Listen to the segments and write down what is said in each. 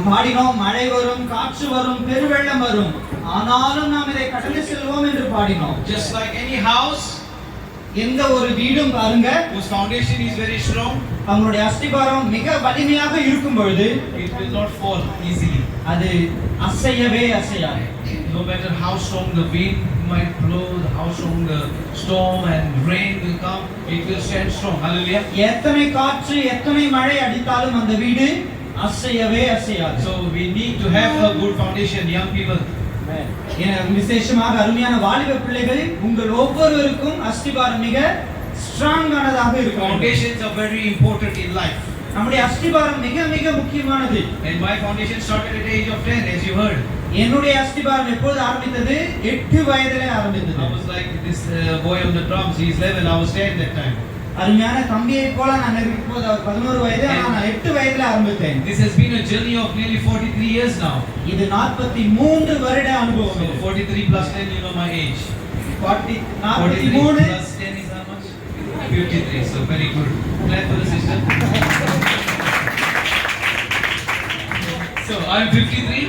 பாடினோம், மழை வரும், காற்று வரும், பெருவெள்ளம் வரும், ஆனாலும் நாம் இதை கடந்து செல்வோம் என்று பாடினோம். Just like any house, எந்த ஒரு வீடும் பாருங்க, whose foundation is very strong, அவங்களுடைய அஸ்திபாரம் மிக வலிமையாக இருக்கும் பொழுது it will not fall easily. அது அசையவே அசையாது. No matter how strong the wind might blow, how strong the storm and rain will come, it will stand strong. Hallelujah. எத்தனை காற்று எத்தனை மழை அடித்தாலும் அந்த வீடு அசையவே அசையாது. So we need to have a good foundation, young people. விசேஷமாக அருமையான வாலிப பிள்ளைகள், உங்கள் ஒவ்வொருவருக்கும் அஸ்திபாரம் மிக ஸ்ட்ராங்கானதாக இருக்கும். Foundations are very important in life. நம்முடைய அஸ்திபாரம் மிக மிக முக்கியமானது. And my foundation started at the age of 10, as you heard. என்னுடைய அஸ்திபாரம் எப்போது ஆரம்பித்தது? 8 வயதிலே ஆரம்பித்தது. I was like this boy on the drums. He is 11, I was 10 that time. அருமையான தம்பியை போல நான் இருக்கும்போது அவர் 11 வயது, நான் 8 வயதிலே ஆரம்பித்தேன். This has been a journey of nearly 43 years now. இது 43 வருட அனுபவம். So 43 plus 10, you know my age. 43 plus 10 is how much? 53. So very good. Clap for the sister. So I'm 53.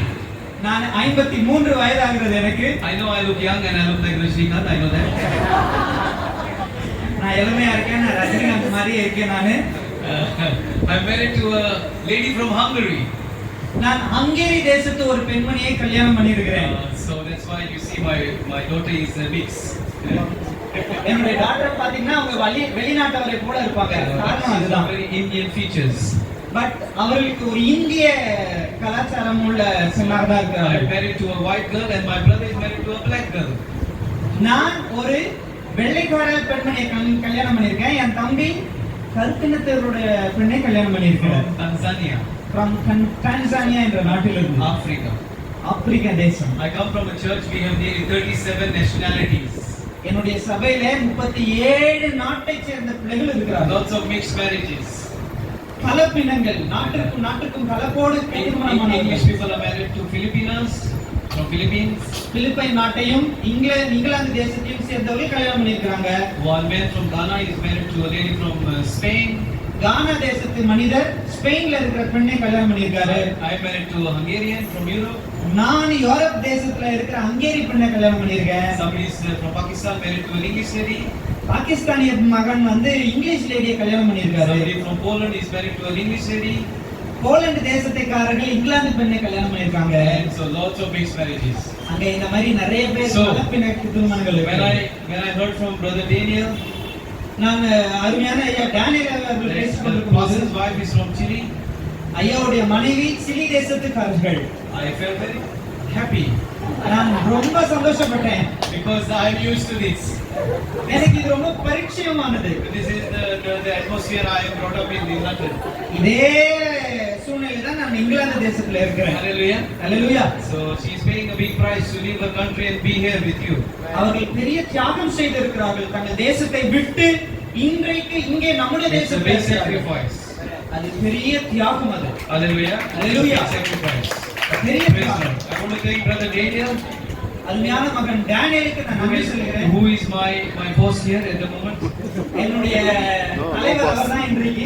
நான் 53 வயது ஆகிறது எனக்கு. I know I look young and I look like Rajinikanth. I know that. நான் இளமையா இருக்கேன், நான் ரஜினிகாந்த் மாதிரியே இருக்கேன் நானு. I'm married to a lady from Hungary. நான் ஹங்கேரி தேசத்து ஒரு பெண்மணியை கல்யாணம் பண்ணி இருக்கிறேன். So that's why you see my daughter is a mix. என்னுடைய டாக்டர் பாத்தீங்கன்னா அவங்க வெளிநாட்டவரை போல இருப்பாங்க. காரணம் அதுதான். Very Indian features. பட் அவர்களுக்கு ஒரு இந்திய கலாச்சாரம் உள்ள பெண்ணாக தான் இருக்கிறாங்க. I'm married to a white girl and my brother is married to a black girl. நான் ஒரு வெள்ளைக்கார பெண்மணியை கல்யாணம் பண்ணியிருக்கேன். என் தம்பி கருப்பினத்தவருடைய பெண்ணை கல்யாணம் பண்ணியிருக்கிறார். Tanzania. From Tanzania என்ற நாட்டிலிருந்து. Africa. ஆப்பிரிக்கா தேசம். I come from a church. We have nearly 37 nationalities. என்னுடைய சபையிலே 37 நாட்டை சேர்ந்த பிள்ளைகள் இருக்கிறார்கள். Lots of mixed marriages. கலப்பினங்கள், நாட்டுக்கும் கலப்போடு திருமணமான English people are married to Filipinos from Philippines. Philippine நாட்டையும் இங்கிலாந்து தேசத்தையும் சேர்ந்தவர்கள் கல்யாணம் பண்ணியிருக்காங்க. One man from Ghana is married to a lady from Spain. கானா தேசத்து மனிதர் ஸ்பெயின்ல இருக்கிற பெண்ணை கல்யாணம் பண்ணியிருக்காரு. I married to a Hungarian from Europe. நான் யூரோப் தேசத்துல இருக்கிற ஹங்கேரி பெண்ணை கல்யாணம் பண்ணியிருக்கேன். Somebody is from Pakistan married to an English lady. பாகிஸ்தானிய மகன் இங்கிலீஷ் லேடியை கல்யாணம் பண்ணியிருக்காரு. Somebody from Poland is married to an English lady. Poland தேசத்துக்காரர்கள் இங்கிலாந்து பெண்ணை கல்யாணம் பண்ணியிருக்காங்க. So lots of mixed marriages. அங்க இந்த மாதிரி நிறைய பேர் கலப்பின திருமணங்கள். When I heard from brother Daniel, நான் அருமையான ஐயா டேனியல் அவர்கள் பேசிக்கொண்டிருக்கும் his wife is from Chile. ஐயாவுடைய மனைவி Chile தேசத்துக்காரர்கள். I felt very happy. நான் ரொம்ப சந்தோஷப்பட்டேன். Because I am used to this. எனக்கு இது ரொம்ப பரிச்சயமானது. This is the atmosphere I am brought up in London. இதே சூழ்நிலை தான் நான் இங்கிலாந்து தேசத்துல இருக்கிறேன். Hallelujah. Hallelujah. So she is paying a big price to leave the country and be here with you. அவர்கள் பெரிய தியாகம் செய்திருக்கிறார்கள். தங்கள் தேசத்தை விட்டு இன்றைக்கு இங்கே நம்முடைய தேசத்தில் big sacrifice. அது பெரிய தியாகம் அது. Hallelujah. Hallelujah. Sacrifice. பெரிய தியாகம். I want to thank brother Daniel. அருமையான மகன் டேனியலுக்கு நான் நன்றி சொல்கிறேன். Who is my boss here at the moment? என்னுடைய தலைவர் அவர்தான் இன்றைக்கு.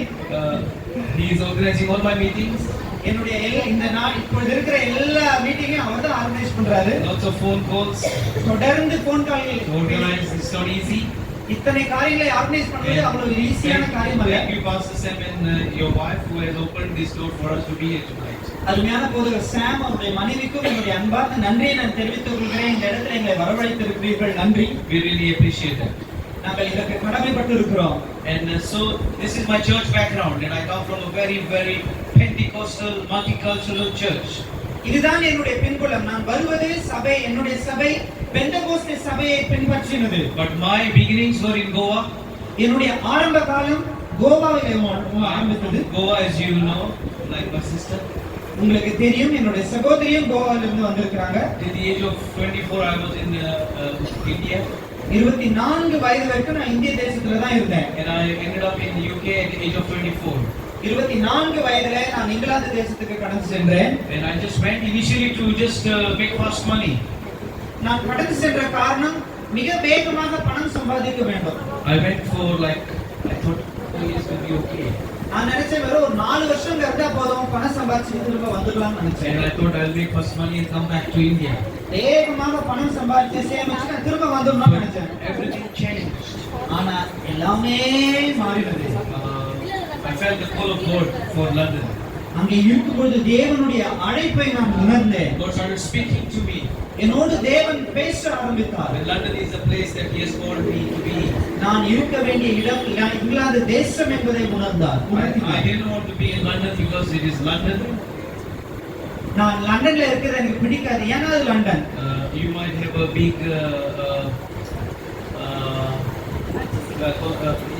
He is organizing all my meetings. என்னுடைய இந்த நாள் இப்பொழுது இருக்கிற எல்லா மீட்டிங்கையும் அவர்தான் ஆர்கனைஸ் பண்றாரு. Lots of phone calls. தொடர்ந்து phone calls. Organize is not easy. இத்தனை காரியங்களை ஆர்கனைஸ் பண்றது அவ்வளவு ஈஸியான காரியம் அல்ல. Thank you Pastor Sam and your wife who has opened this door for us to be here tonight. அருமையான போதகர் சாம் அவருடைய மனைவிக்கும் என்னுடைய அன்பார்ந்த நன்றியை நான் தெரிவித்துக் கொள்கிறேன். இந்த இடத்துல எங்களை வரவழைத்திருக்கிறீர்கள், நன்றி. We really appreciate that. நாங்கள் இதற்கு கடமைப்பட்டு இருக்கிறோம். And so this is my church background and I come from a very Pentecostal multicultural church. இதுதான் என்னுடைய பின்புலம். நான் வருவது சபை, என்னுடைய சபை பெந்தகோஸ்தே சபையை பின்பற்றினது. But my beginnings were in Goa. என்னுடைய ஆரம்ப காலம் கோவாவிலே ஆரம்பித்தது. Goa, as you know, like my sister. உங்களுக்கு தெரியும், என்னுடைய சகோதரியும் கோவால இருந்து வந்திருக்காங்க. At the age of 24 I was in India. 24 வயது வரைக்கும் நான் இந்திய தேசத்துல தான் இருந்தேன். And I ended up in UK at the age of 24. 24 வயதிலே நான் இங்கிலாந்து தேசத்துக்கு கடந்து சென்றேன். And I just went initially to just make fast money. நான் கடந்து சென்ற காரணம் மிக வேகமாக பணம் சம்பாதிக்க வேண்டும். I went for I thought 2 years will be okay. நான் நினைச்சேன் வெறும் ஒரு 4 வருஷம் இங்க இருந்தா போதும், பணம் சம்பாதிச்சு திரும்ப வந்துடலாம்னு நினைச்சேன். And I thought I'll make first money and come back to India. வேகமாக பணம் சம்பாதிச்சு சேமிச்சு நான் திரும்ப வந்துடணும்னு நினைச்சேன். Everything changed. ஆனா எல்லாமே மாறினது. I felt the call of God for London. அங்கே இருக்கும்போது தேவனுடைய அழைப்பை நான் உணர்ந்தேன். God started speaking to me. என்னோடு தேவன் பேச ஆரம்பித்தார். And London is the place that He has called me to be. நான் இருக்க வேண்டிய இடம் இங்கிலாந்து தேசம் என்பதை உணர்ந்தார். I didn't want to be in London because it is London. நான் லண்டன்ல இருக்கிறது எனக்கு பிடிக்காது, ஏன்னா அது London. You might have a big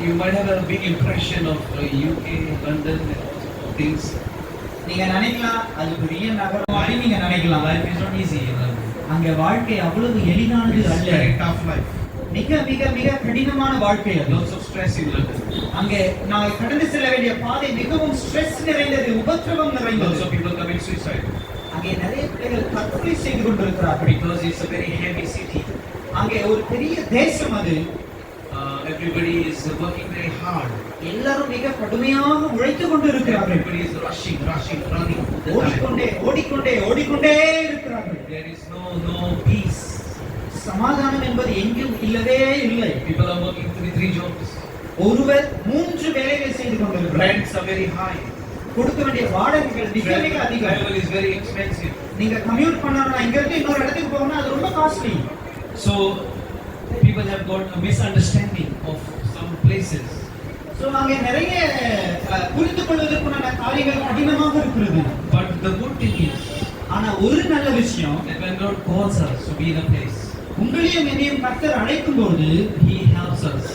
you might have a big impression of UK, London, and all sorts of things. நீங்க நினைக்கலாம் அது பெரிய நகரம் அப்படி நீங்க நினைக்கலாம். Life is not easy in London. அங்க வாழ்க்கை அவ்வளவு எளிதானது It's அல்ல. very tough life. மிக மிக மிக கடினமான வாழ்க்கை அது. Lots of stress in London. அங்கே நான் கடந்து செல்ல வேண்டிய பாதை மிகவும் ஸ்ட்ரெஸ் நிறைந்தது, உபத்திரவம் Lots நிறைந்தது. of people commit suicide அங்கே நிறைய பிள்ளைகள் தற்கொலை செய்து கொண்டிருக்கிறார்கள். because it's a very heavy city. அங்கே ஒரு பெரிய தேசம் அது. Everybody is working very hard. எல்லாரும் மிக கடுமையாக உழைத்துக் கொண்டிருக்கிறார்கள். Everybody is rushing, running. ஓடிக்கொண்டே இருக்கிறார்கள். There is no peace. சமாதானம் என்பது எங்கும் இல்லவே இல்லை. People are working 3 jobs. ஒருவர் 3 வேலைகள் செய்து கொண்டிருக்கிறார். Rents are very high. கொடுக்க வேண்டிய வாடகைகள் மிக மிக அதிகம். Travel is very expensive. நீங்க கம்யூட் பண்ணனும்னா இங்க இருந்து இன்னொரு இடத்துக்கு போகணும்னா அது ரொம்ப costly. So people have got a misunderstanding of some places. So அங்க நிறைய புரிந்து கொள்வதற்கான காரியங்கள் கடினமாக இருக்கிறது. But the good thing is, ஆனா ஒரு நல்ல விஷயம், that when God calls us to be in a place, உங்களையும் என்னையும் கர்த்தர் அழைக்கும்போது He helps us.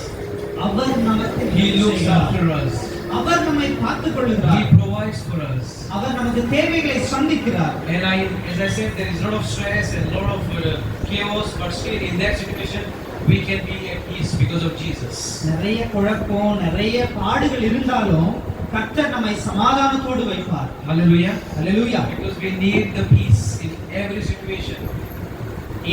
அவர் நமக்கு He looks after us. அவர் நம்மை பார்த்துக் He கொள்கிறார். provides for us. அவர் நமது தேவைகளை சந்திக்கிறார். And as I said, there is a lot of stress and a lot of chaos, but still in that situation, we can be at peace because of Jesus. நிறைய குழப்பம், நிறைய பாடுகள் இருந்தாலும் கர்த்தர் நம்மை சமாதானத்தோடு வைப்பார். Hallelujah. Hallelujah. Because we need the peace in every situation.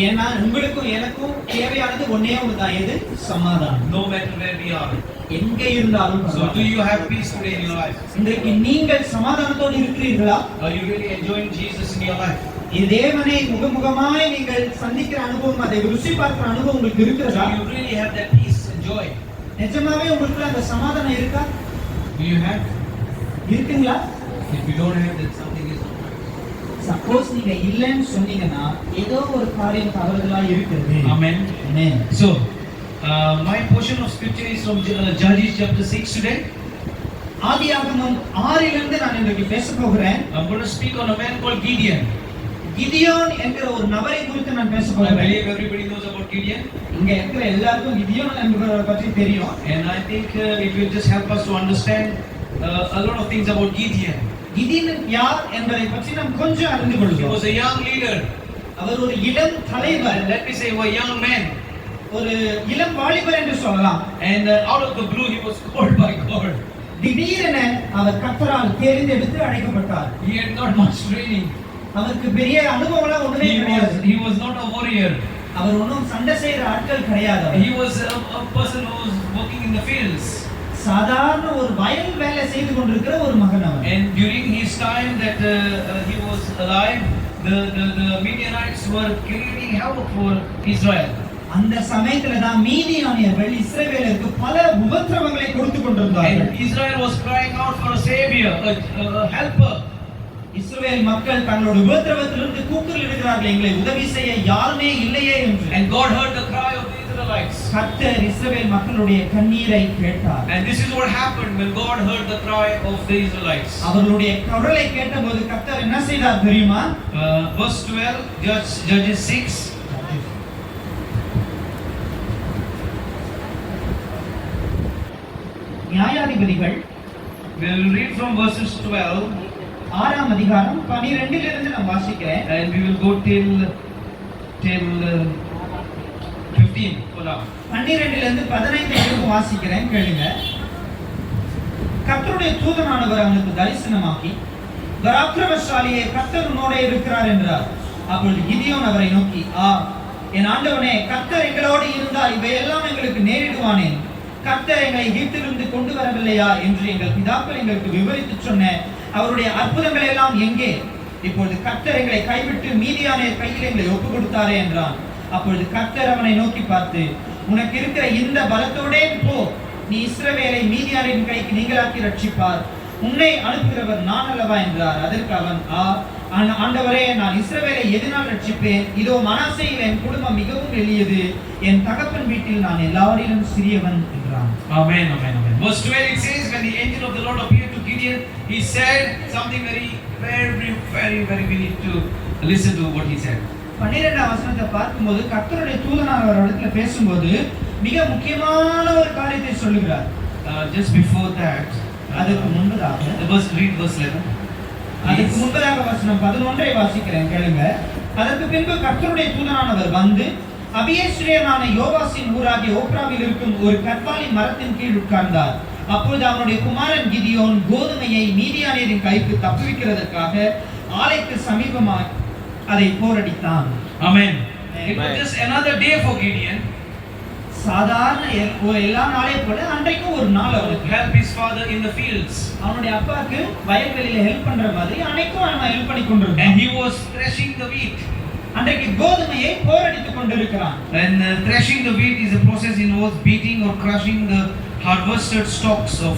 ஏன்னா உங்களுக்கும் எனக்கும் தேவையானது ஒண்ணே ஒண்ணுதான், எது? சமாதானம். No matter where we are. எங்கே இருந்தாலும். So do you have peace today in your life? இன்றைக்கு நீங்கள் சமாதானத்தோடு இருக்கிறீர்களா? Are you really enjoying Jesus in your life? தேவனை முகமுகமாய் நீங்கள் சந்திக்கிற அனுபவம், அதை ருசி பார்க்கிற அனுபவம் உங்களுக்கு இருக்கிறதா? Do you really have that peace and joy? நிஜமாவே உங்களுக்கு அந்த சமாதானம் இருக்கா? Do you have? இருக்குங்களா? If you don't have, then something is wrong. Suppose நீங்க இல்லைன்னு சொன்னீங்கன்னா ஏதோ ஒரு காரியம் தவறுதலா இருக்குது. Amen. Amen. So, my portion of scripture is from Judges chapter 6 today. ஆதியாகமம் 6 இலிருந்து நான் இன்றைக்கு பேச போகிறேன். I'm going to speak on a man called Gideon. Gideon என்கிற ஒரு நபரை குறித்து நான் பேச I போகிறேன். believe everybody knows about Gideon. இங்க இருக்கிற எல்லாருக்கும் கிதியோன் என்பவரை பற்றி தெரியும். And I think it will just help us to understand a lot of things about Gideon. Gideon யார் என்பதை பற்றி நாம் கொஞ்சம் அறிந்து He கொள்வோம். was a young leader. அவர் ஒரு இளம் தலைவர், Let me say a young man. ஒரு இளம் வாலிபர் என்று சொல்லலாம். And out of the blue he was called by God. திடீரென அவர் கர்த்தரால் தேர்ந்தெடுத்து அழைக்கப்பட்டார். He had not much training. அவருக்கு பெரிய அனுபவம்லாம் ஒண்ணுமே கிடையாது. He was not a warrior. அவர் ஒன்றும் சண்டை செய்யற ஆட்கள் கிடையாது. He was a person who was working in the fields. சாதாரண ஒரு வயல் வேலை செய்து கொண்டிருக்கிற ஒரு மகன் அவர். And during his time that he was alive, the Midianites were creating havoc for Israel. அந்த சமயத்துல தான் மீதியானியர்கள் இஸ்ரவேலருக்கு பல உபத்திரவங்களை கொடுத்து கொண்டிருந்தார்கள். And Israel was crying out for a savior, a helper. இஸ்ரவேல் மக்கள் தங்களோட உபத்திரவத்திலிருந்து கூக்குரலிடுகிறார்கள், எங்களை உதவி செய்ய யாருமே இல்லையே என்று. And God heard the cry of the Israelites. கர்த்தர் இஸ்ரவேல் மக்களுடைய கண்ணீரை கேட்டார். And this is what happened when God heard the cry of the Israelites. அவர்களுடைய குரலை கேட்டபோது கர்த்தர் என்ன செய்தார் தெரியுமா? Verse 12, Judges 6. நியாயாதிபதிகள் We will read from verses 12. 6ஆம் அதிகாரம் 12 இலிருந்து நான் வாசிக்கிறேன். And we will go till 15 for now. 12 இலிருந்து 15 வரைக்கும் வாசிக்கிறேன், கேளுங்க. கர்த்தருடைய தூதனானவர் அவனுக்கு தரிசனமாகி, பராக்கிரமசாலியே, கர்த்தர் உன்னோட இருக்கிறார் என்றார். அப்பொழுது கிதியோன் அவரை நோக்கி, என் ஆண்டவனே, கர்த்தர் எங்களோடு இருந்தால் இவையெல்லாம் எங்களுக்கு நேரிடுவானேன். கர்த்தர் எங்களை எகிப்திலிருந்து கொண்டு வரவில்லையா என்று எங்கள் பிதாக்கள் எங்களுக்கு விவரித்து சொன்ன அவருடைய அற்புதங்கள் எல்லாம் எங்கே? இப்பொழுது கர்த்தர் எங்களை கைவிட்டு மீதியானியர் கையில் எங்களை ஒப்பு கொடுத்தாரே என்றான். அப்பொழுது கர்த்தர் அவனை நோக்கி பார்த்து, உனக்கு இருக்கிற இந்த பலத்தோடே போ, நீ இஸ்ரவேலை மீதியானின் கைக்கு நீங்களாக்கி ரட்சிப்பார், உன்னை அனுப்புகிறவர் நான் அல்லவா என்றார். அதற்கு அவன், ஆண்டவரே, நான் இஸ்ரவேலை எதனால் ரட்சிப்பேன்? இதோ மனாசேயில் என் குடும்பம் மிகவும் எளியது, என் தகப்பன் வீட்டில் நான் எல்லாரிலும் சிறியவன் என்றான். Amen, amen, amen. Verse 12 it says, when the angel of the Lord appeared to Gideon, he said something very we need to listen to what he said. 12ஆம் வசனத்தை பார்க்கும்போது கர்த்தருடைய தூதனானவர் அவரிடத்துல பேசும்போது மிக முக்கியமான ஒரு காரியத்தை சொல்லுகிறார். Just before that, அதுக்கு முன்பதாக read verse 11. அதுக்கு முன்பதாக வசனம் 11ஐ வாசிக்கிறேன், கேளுங்க. அதற்கு பின்பு கர்த்தருடைய தூதனானவர் வந்து அபியேஸ்ரியனான யோவாசின் ஊராகிய ஓப்ராவில் இருக்கும் ஒரு கர்வாலி மரத்தின் கீழ் உட்கார்ந்தார். அப்பொழுது அவனுடைய குமாரன் கிதியோன் கோதுமையை மீதியானியரின் கைக்கு தப்புவிக்கிறதற்காக ஆலைக்கு சமீபமாய் அதை போரடித்தான். Amen. It was just another day for Gideon. சாதாரண எல்லா நாளையும் போல அன்றைக்கும் ஒரு நாள் அவனுக்கு help his father in the fields. அவனுடைய அப்பாக்கு வயல்வெளியில ஹெல்ப் பண்ற மாதிரி அன்னைக்கும் அவன் ஹெல்ப் பண்ணி கொண்டிருந்தான். And he was threshing the wheat. அன்றைக்கு கோதுமையை போரடித்துக் கொண்டிருக்கிறான். And threshing the wheat is a process involves beating or crushing the harvested stalks of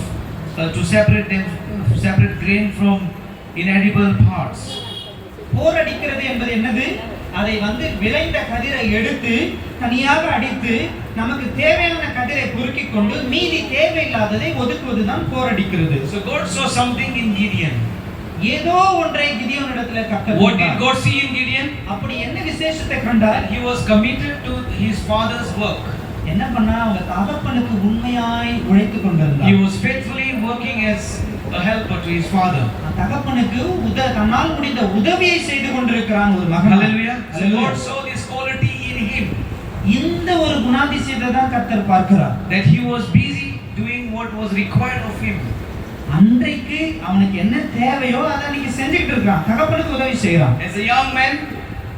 to separate grain from inedible parts. போரடிக்கிறது என்பது என்னது? அதை விளைந்த கதிரை எடுத்து தனியாக அடித்து நமக்கு தேவையான கதிரை பொறுக்கிக் கொண்டு மீதி தேவையில்லாததை ஒதுக்குவதுதான் போரடிக்கிறது. So God saw something in Gideon. ஏதோ ஒன்றை கிதியோனிடத்துல கர்த்தர் What did God see in Gideon? அப்படி என்ன விசேஷத்தை கண்டார்? He was committed to his father's work. என்ன பண்ணா? அவங்க தகப்பனுக்கு உண்மையாய் உழைத்துக் கொண்டிருந்தார். He was faithfully working as a helper to his father. தகப்பனுக்கு தன்னால் முடிந்த உதவியை செய்து கொண்டிருக்கிறான் ஒரு மகன். Hallelujah. So God saw this quality in him. இந்த ஒரு குணாதிசயத்தை தான் கர்த்தர் பார்க்கிறார். That he was busy doing what was required of him. அன்றைக்கு அவனுக்கு என்ன தேவையோ அதை நீங்க செஞ்சிட்டு இருக்கான். தகப்பனுக்கு உதவி செய்றான். As a young man,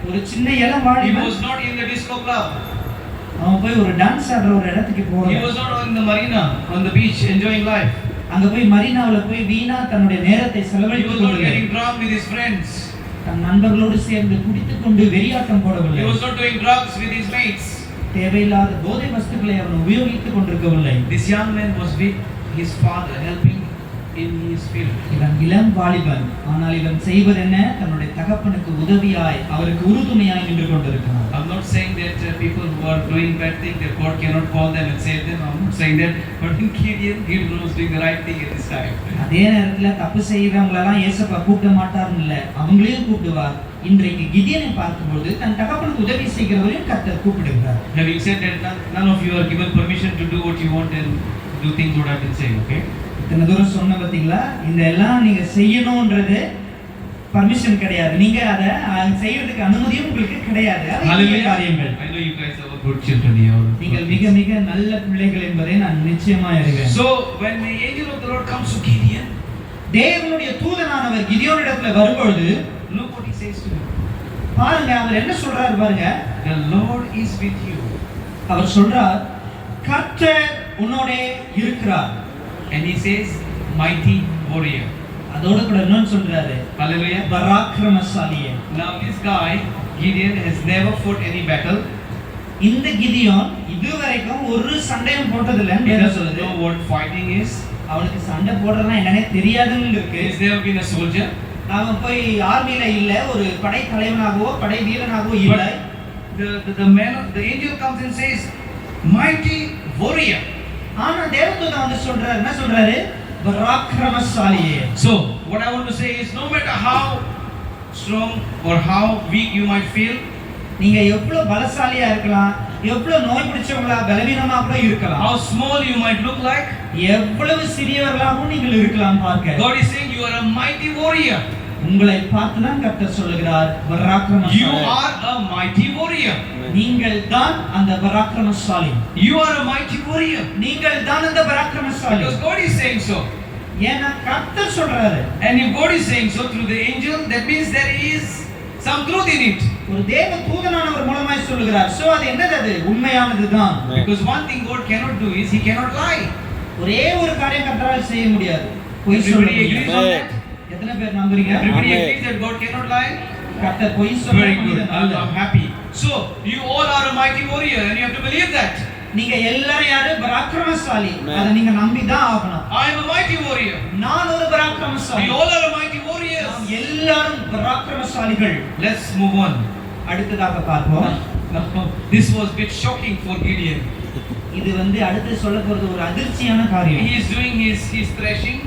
ஒரு சின்ன இளம் வாலிபன், he was not in the disco club. அவன் போய் ஒரு டான்ஸ் ஆடுற ஒரு இடத்துக்கு போறான். He was not in the marina on the beach enjoying life. அங்க போய் மரீனாவுல போய் வீணா தன்னுடைய நேரத்தை செலவழித்து He was not getting drunk with his friends. தன் நண்பர்களோடு சேர்ந்து குடித்துக் கொண்டு வெறியாட்டம் போடவில்லை. He was not doing drugs with his mates. தேவையில்லாத போதை வஸ்துக்களை அவன் உபயோகித்துக் கொண்டிருக்கவில்லை. This young man was with his father helping in his field. இவன் இளம் வாலிபன், ஆனால் இவன் செய்வது என்ன? தன்னுடைய தகப்பனுக்கு உதவியாய் அவருக்கு உறுதுணையாய் நின்று கொண்டிருக்கிறான். I'm not saying that people who are doing bad things that God cannot call them and save them. I'm not saying that, but in Gideon was doing the right thing at this time. அதே நேரத்துல தப்பு செய்யறவங்க எல்லாம் இயேசுப்பா கூப்பிட மாட்டார்னு இல்ல, அவங்களையும் கூப்பிடுவார். இன்றைக்கு கிதியோனை பார்க்கும்போது தன் தகப்பனுக்கு உதவி செய்கிறவரையும் கர்த்தர் கூப்பிடுகிறார். Having said that, none of you are given permission to do what you want and do things what I've been saying, okay? இத்தனை தூரம் சொன்ன பார்த்தீங்களா? இந்த எல்லாம் நீங்க செய்யணும்ன்றது பர்மிஷன் கிடையாது. நீங்க அதை செய்யறதுக்கு அனுமதியும் உங்களுக்கு கிடையாது. காரியங்கள். I know you guys are good children here. நீங்கள் மிக மிக நல்ல பிள்ளைகள் என்பதை நான் நிச்சயமாக அறிவேன். So when the angel of the Lord comes to Gideon, தேவனுடைய தூதனானவர் கிதியோனிடத்துல வரும்போது look what he says to him. பாருங்க அவர் என்ன சொல்றாரு பாருங்க. The Lord is with you. அவர் சொல்றார், கர்த்தர் உன்னோட இருக்கிறார். And he says mighty warrior. அதோட கூட இன்னொன்னு சொல்றாரு, Hallelujah. பராக்கிரமசாலியே. Now this guy Gideon has never fought any battle. இந்த கிதியோன் இதுவரைக்கும் ஒரு சண்டையும் போட்டதில்லைன்னு He என்ன doesn't சொல்லுது? know what fighting is. அவனுக்கு சண்டை போடுறதுனா என்னன்னே தெரியாதுன்னு இருக்கு. He's never been a soldier. அவன் போய் ஆர்மில இல்ல, ஒரு படை தலைவனாகவோ படை வீரனாகவோ இல்ல. The angel comes and says mighty warrior. ஆனா தேவதூதன் சொல்றாரு, என்ன சொல்றாரு? பராக்கிரமசாலியே. So what I want to say is, no matter how strong or how weak you might feel, நீங்க எவ்வளவு பலசாலியா இருக்கலாம், எவ்வளவு நோய் பிடிச்சவங்களா பலவீனமா கூட இருக்கலாம், how small you might look like, எவ்வளவு சிறியவர்களாகவும் நீங்கள் இருக்கலாம் பார்க்க, God is saying you are a mighty warrior. உங்களை பார்த்து தான் கர்த்தர் சொல்லுகிறார், பராக்கிரமசாலி. You are a mighty warrior. நீங்கள் தான் அந்த பராக்கிரமசாலி. You are a mighty warrior. நீங்கள் தான் அந்த பராக்கிரமசாலி. Because God is saying so. ஏன்னா கர்த்தர் சொல்றாரு. And if God is saying so through the angel, that means there is some truth in it. ஒரு தேவ தூதனானவர் மூலமாய் சொல்லுகிறார். சோ அது என்னது? அது உண்மையானதுதான். Because one thing God cannot do is He cannot lie. ஒரே ஒரு காரியம் கர்த்தரால் செய்ய முடியாது, பொய் சொல்ல Everybody agrees முடியாது. on that? எத்தனை பேர் நம்புறீங்க? Everybody Amen. agrees that God cannot lie? கர்த்தர் பொய் சொல்ல Very good. முடியாது. I'm happy. So you all are a mighty warrior and you have to believe that. நீங்க எல்லாரும் யாரு? பராக்கிரமசாலி. Amen. அத நீங்க நம்பி தான் ஆகணும். I am a mighty warrior. நான் ஒரு பராக்கிரமசாலி. We all are a mighty warriors. நாம் எல்லாரும் பராக்கிரமசாலிகள். Let's move on. அடுத்ததாக பார்ப்போம். Now, this was a bit shocking for Gideon. இது அடுத்து சொல்ல போறது ஒரு அதிர்ச்சியான காரியம். He is doing his threshing.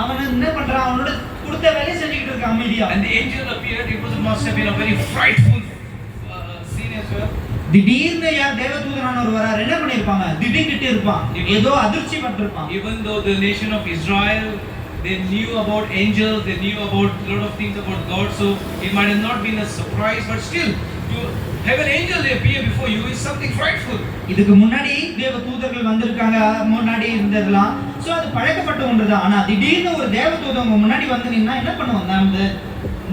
அவன் என்ன பண்றான்? அவனோட கொடுத்த வேலையை செஞ்சுக்கிட்டு இருக்கான் அமைதியா. And the angel appeared. It must have been a very frightful scene as well. திடீர்னு யார் தேவதூதனானவர் வரார், என்ன பண்ணிருப்பாங்க? திடீர்னு இருப்பான், ஏதோ அதிர்ச்சி பட்டிருப்பான். Even though the nation of Israel, they knew about angels, they knew about a lot of things about God, so it might have not been a surprise, but still to have an angel appear before you is something frightful. இதுக்கு முன்னாடி தேவ தூதர்கள் வந்திருக்காங்க, முன்னாடி இருந்ததெல்லாம், so அது பழக்கப்பட்ட ஒன்றுதான். ஆனா திடீர்னு ஒரு தேவ தூதன் உங்க முன்னாடி வந்து நின்னா என்ன பண்ணுவோம்? நம்ம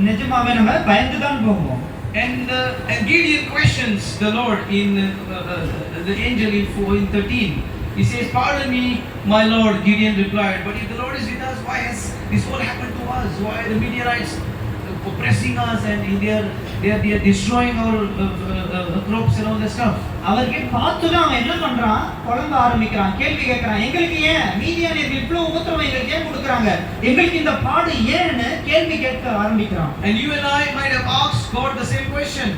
நிஜமாவே நம்ம பயந்து தான் போவோம். And Gideon questions the Lord in the angel in 13. He says, "Pardon me, my Lord." Gideon replied, "But if the Lord is with us, why has this all happened to us? Why are the Midianites oppressing us and they are destroying our crops and all that stuff?" அவர்கிட்ட பார்த்துதான் அவன் என்ன பண்றான்? குழம்ப ஆரம்பிக்கிறான், கேள்வி கேட்கறான். எங்களுக்கு ஏன் மீதியானியர்கள் இவ்வளவு உபத்திரவம் எங்களுக்கு ஏன் கொடுக்கறாங்க? எங்களுக்கு இந்த பாடு ஏன்னு கேள்வி கேட்க ஆரம்பிக்கிறான். And you and I might have asked God the same question.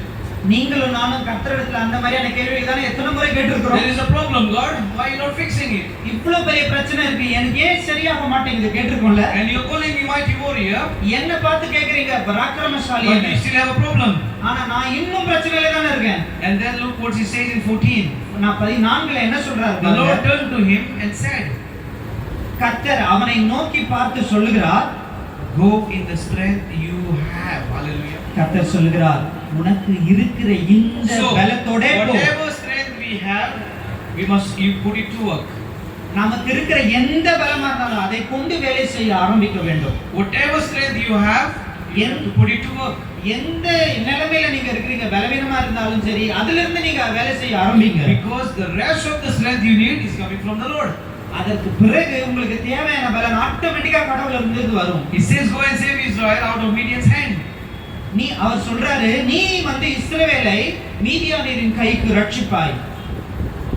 நீங்களும் நானும் கர்த்தரிடத்துல அந்த மாதிரியான கேள்விகளை தானே எத்தனை முறை கேட்டிருக்கிறோம். There is a problem, God. Why are you not fixing it? இவ்வளவு பெரிய பிரச்சனை இருக்கு, எனக்கு ஏன் சரியாக மாட்டேங்குது கேட்டிருக்கோம்ல. And you're calling me mighty warrior. என்ன பார்த்து கேக்குறீங்க பராக்கிரமசாலி? But you still have a problem. ஆனா நான் இன்னும் பிரச்சனையில தானே இருக்கேன். And then look what he says in 14. நான் 14ல என்ன சொல்றாரு? The Lord turned to him and said, கர்த்தர் அவனை நோக்கி பார்த்து சொல்லுகிறார், "Go in the strength you have." Hallelujah. கர்த்தர் சொல்லுகிறார், உனக்கு இருக்கிற இந்த So, பலத்தோட போ. whatever strength we have, you put it to work. நமக்கு இருக்கிற எந்த பலமா இருந்தாலும் அதை கொண்டு வேலை செய்ய ஆரம்பிக்க வேண்டும். Whatever strength you have, you have to put it to work. எந்த நிலைமையில நீங்க இருக்கீங்க, பலவீனமா இருந்தாலும் சரி, அதிலிருந்து இருந்து நீங்க வேலை செய்ய ஆரம்பிங்க. Because the rest of the strength you need is coming from the Lord. அதற்கு பிறகு உங்களுக்கு தேவையான பலன் ஆட்டோமேட்டிக்கா கடவுள்ல இருந்து வரும். He says, "Go and save Israel out of Midian's hand." அவர் சொல்றாரு, நீ இஸ்ரவேலை மீதியானியரின் கைக்கு ரட்சிப்பாய்.